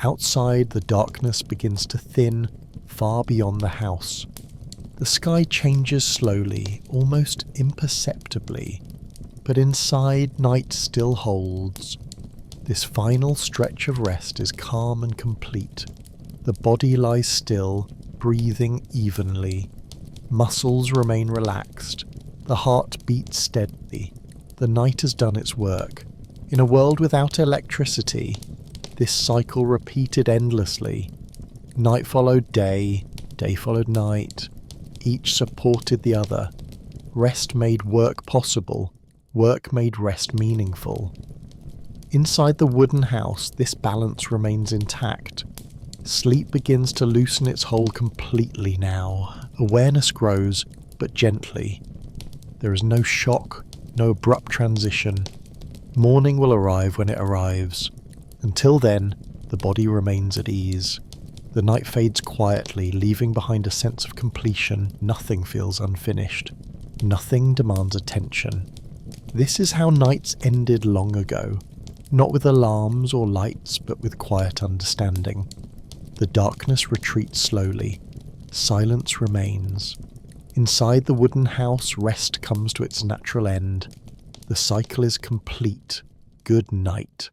Outside, the darkness begins to thin, far beyond the house. The sky changes slowly, almost imperceptibly, but inside, night still holds. This final stretch of rest is calm and complete. The body lies still, breathing evenly. Muscles remain relaxed. The heart beats steadily. The night has done its work. In a world without electricity, this cycle repeated endlessly. Night followed day, day followed night. Each supported the other. Rest made work possible. Work made rest meaningful. Inside the wooden house, this balance remains intact. Sleep begins to loosen its hold completely now. Awareness grows, but gently. There is no shock, no abrupt transition. Morning will arrive when it arrives. Until then, the body remains at ease. The night fades quietly, leaving behind a sense of completion. Nothing feels unfinished. Nothing demands attention. This is how nights ended long ago. Not with alarms or lights, but with quiet understanding. The darkness retreats slowly. Silence remains. Inside the wooden house, rest comes to its natural end. The cycle is complete. Good night.